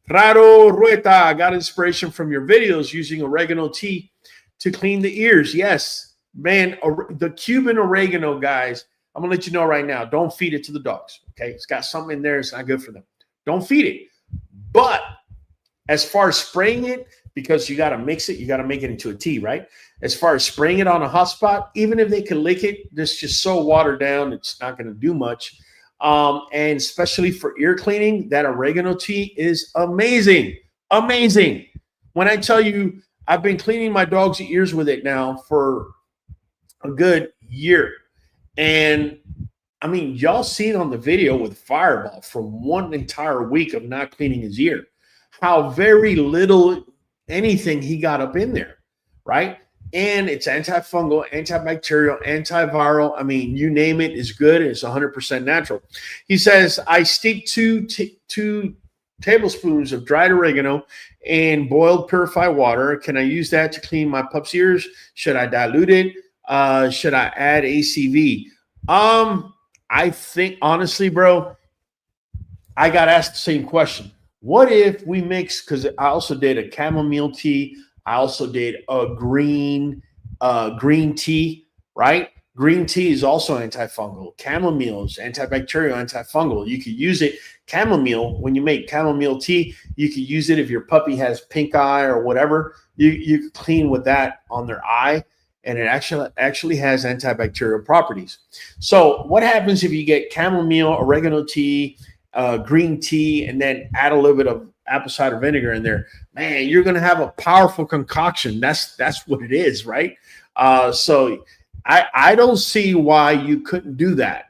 Raro Rueta, I got inspiration from your videos using oregano tea to clean the ears. Yes, man, the Cuban oregano, guys, I'm going to let you know right now, don't feed it to the dogs, okay? It's got something in there. It's not good for them. Don't feed it. But as far as spraying it, because you got to mix it, you got to make it into a tea, right? As far as spraying it on a hot spot, even if they can lick it, it's just so watered down, it's not going to do much. And especially for ear cleaning, that oregano tea is amazing. Amazing. When I tell you, I've been cleaning my dog's ears with it now for a good year. And I mean, y'all seen on the video with Fireball from one entire week of not cleaning his ear, how very little anything he got up in there, right? And it's antifungal, antibacterial, antiviral. I mean, you name it, is good. It's 100% natural. He says, I steep two tablespoons of dried oregano in boiled purified water. Can I use that to clean my pup's ears? Should I dilute it? Should I add ACV? I think, honestly, bro, I got asked the same question. What if we mix, because I also did a chamomile tea. I also did a green tea, right? Green tea is also antifungal. Chamomile is antibacterial, antifungal. You could use it. Chamomile, when you make chamomile tea, you could use it if your puppy has pink eye or whatever. You could clean with that on their eye, and it actually has antibacterial properties. So what happens if you get chamomile, oregano tea, green tea, and then add a little bit of apple cider vinegar in there? Man, you're going to have a powerful concoction. That's what it is, right? So I don't see why you couldn't do that.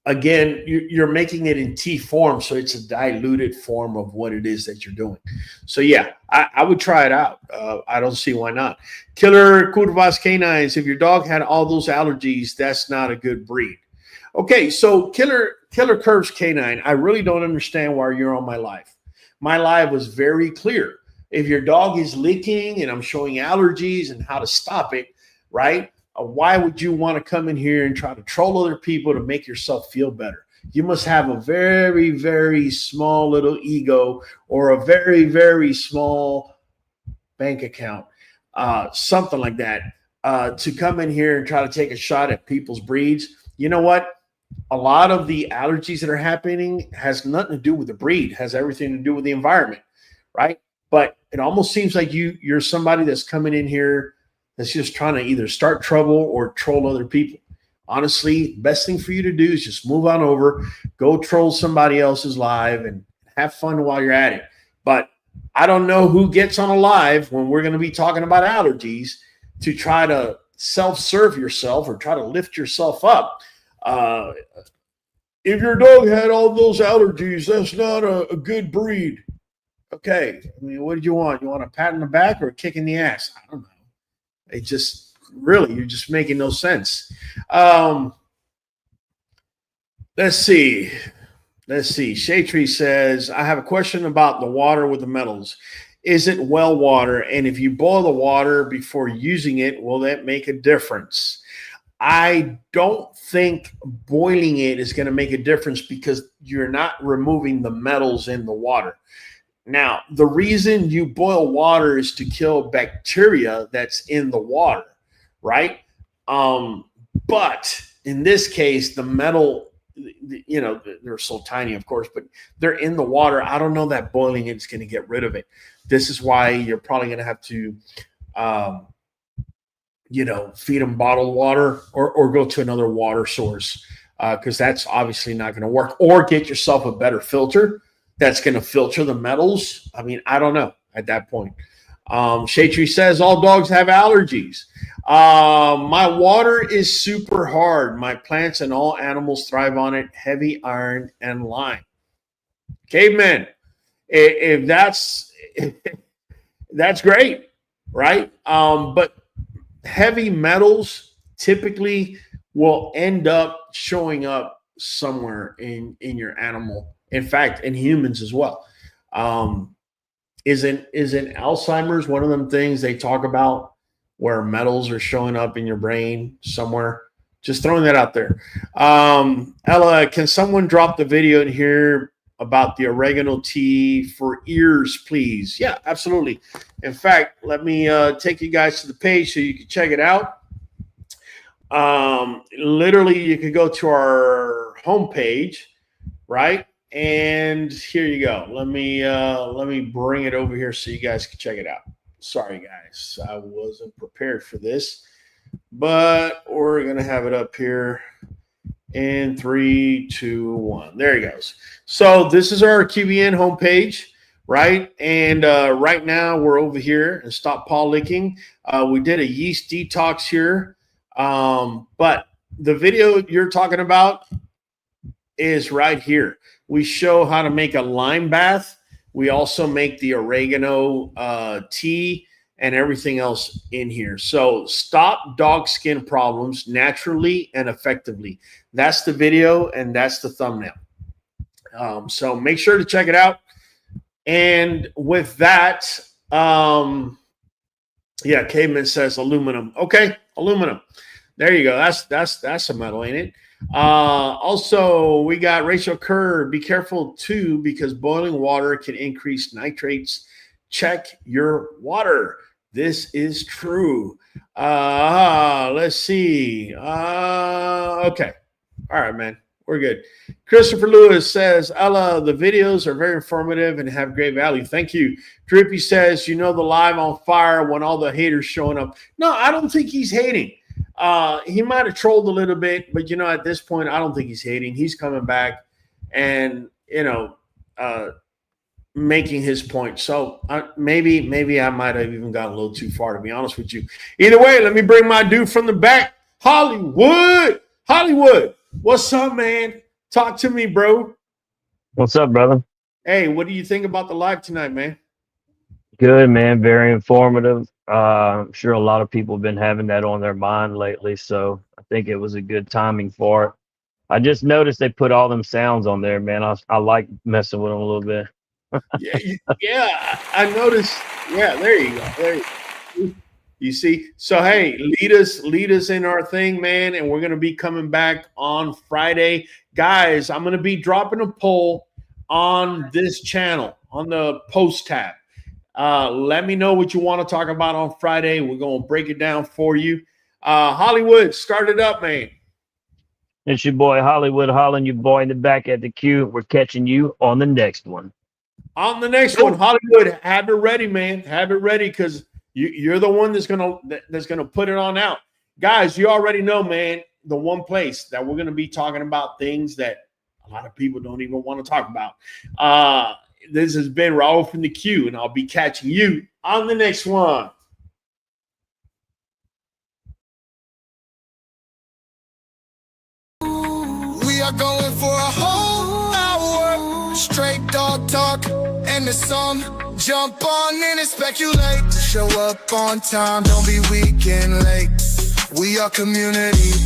Again, you're making it in tea form, so it's a diluted form of what it is that you're doing. So yeah, I would try it out. I don't see why not. Killer Curvas Canines, if your dog had all those allergies, that's not a good breed. Okay, so Killer Curves Canine, I really don't understand why you're on my live. My live was very clear. If your dog is licking and I'm showing allergies and how to stop it, right? Why would you want to come in here and try to troll other people to make yourself feel better? You must have a very, very small little ego or a very, very small bank account, something like that, to come in here and try to take a shot at people's breeds. You know what? A lot of the allergies that are happening has nothing to do with the breed, has everything to do with the environment, right? But it almost seems like you're somebody that's coming in here that's just trying to either start trouble or troll other people. Honestly, best thing for you to do is just move on over, go troll somebody else's live and have fun while you're at it. But I don't know who gets on a live when we're going to be talking about allergies to try to self-serve yourself or try to lift yourself up. If your dog had all those allergies, that's not a good breed. Okay. I mean, what did you want? You want a pat in the back or a kick in the ass? I don't know. It just really, you're just making no sense. Let's see. Shaytree says, I have a question about the water with the metals. is it well water? And if you boil the water before using it, will that make a difference? I don't think boiling it is going to make a difference because you're not removing the metals in the water. Now, the reason you boil water is to kill bacteria that's in the water, right? But in this case, the metal, you know, they're so tiny, of course, but they're in the water. I don't know that boiling it is going to get rid of it. This is why you're probably going to have to, you know, feed them bottled water or go to another water source because that's obviously not going to work. Or get yourself a better filter that's going to filter the metals. I mean, I don't know at that point. Shade Tree says all dogs have allergies. My water is super hard. My plants and all animals thrive on it. Heavy iron and lime. Caveman, if that's that's great, right? But heavy metals typically will end up showing up somewhere in your animal. In fact, in humans as well. Isn't Alzheimer's one of them things they talk about where metals are showing up in your brain somewhere? Just throwing that out there. Ella, can someone drop the video in here about the oregano tea for ears, please? Yeah, absolutely. In fact, let me take you guys to the page so you can check it out. Literally, you can go to our homepage, right? And here you go. Let me bring it over here so you guys can check it out. Sorry, guys, I wasn't prepared for this, but we're gonna have it up here in 3, 2, 1. There he goes. So this is our QBN homepage, right? And right now we're over here and stop paw licking. We did a yeast detox here, but the video you're talking about is right here. We show how to make a lime bath. We also make the oregano tea and everything else in here. So stop dog skin problems naturally and effectively. That's the video and that's the thumbnail. So make sure to check it out. And with that, yeah, Caveman says aluminum. Okay, aluminum. There you go. That's a metal, ain't it? Also, we got Rachel Kerr. Be careful too, because boiling water can increase nitrates. Check your water. This is true. Let's see. Okay. All right, man. We're good. Christopher Lewis says, Ella, the videos are very informative and have great value. Thank you. Drippy says, you know, the live on fire when all the haters showing up. No, I don't think he's hating. He might have trolled a little bit, but you know, at this point, I don't think he's hating. He's coming back and, you know, making his point. So maybe I might have even gone a little too far, to be honest with you. Either way, let me bring my dude from the back, Hollywood. Hollywood, what's up, man? Talk to me, bro. What's up, brother? Hey, what do you think about the live tonight, man? Good, man. Very informative. I'm sure a lot of people have been having that on their mind lately, so I think it was a good timing for it. I just noticed they put all them sounds on there, man. I like messing with them a little bit. yeah, I noticed. Yeah, there you go. There you go. You see? So hey, lead us in our thing, man, and we're gonna be coming back on Friday. Guys, I'm gonna be dropping a poll on this channel on the post tab. Let me know what you want to talk about on Friday. We're going to break it down for you. Hollywood, start it up, man. It's your boy Hollywood hollering, your boy in the back at the queue. We're catching you on the next one. On the next one, Hollywood, have it ready, man. Have it ready because you're the one that's gonna put it on out. Guys, you already know, man, the one place that we're gonna be talking about things that a lot of people don't even want to talk about. This has been Raul from the Q, and I'll be catching you on the next one. We are going for a whole hour, straight dog talk, and the song. Jump on in and speculate. Show up on time, don't be weak and late. We are community.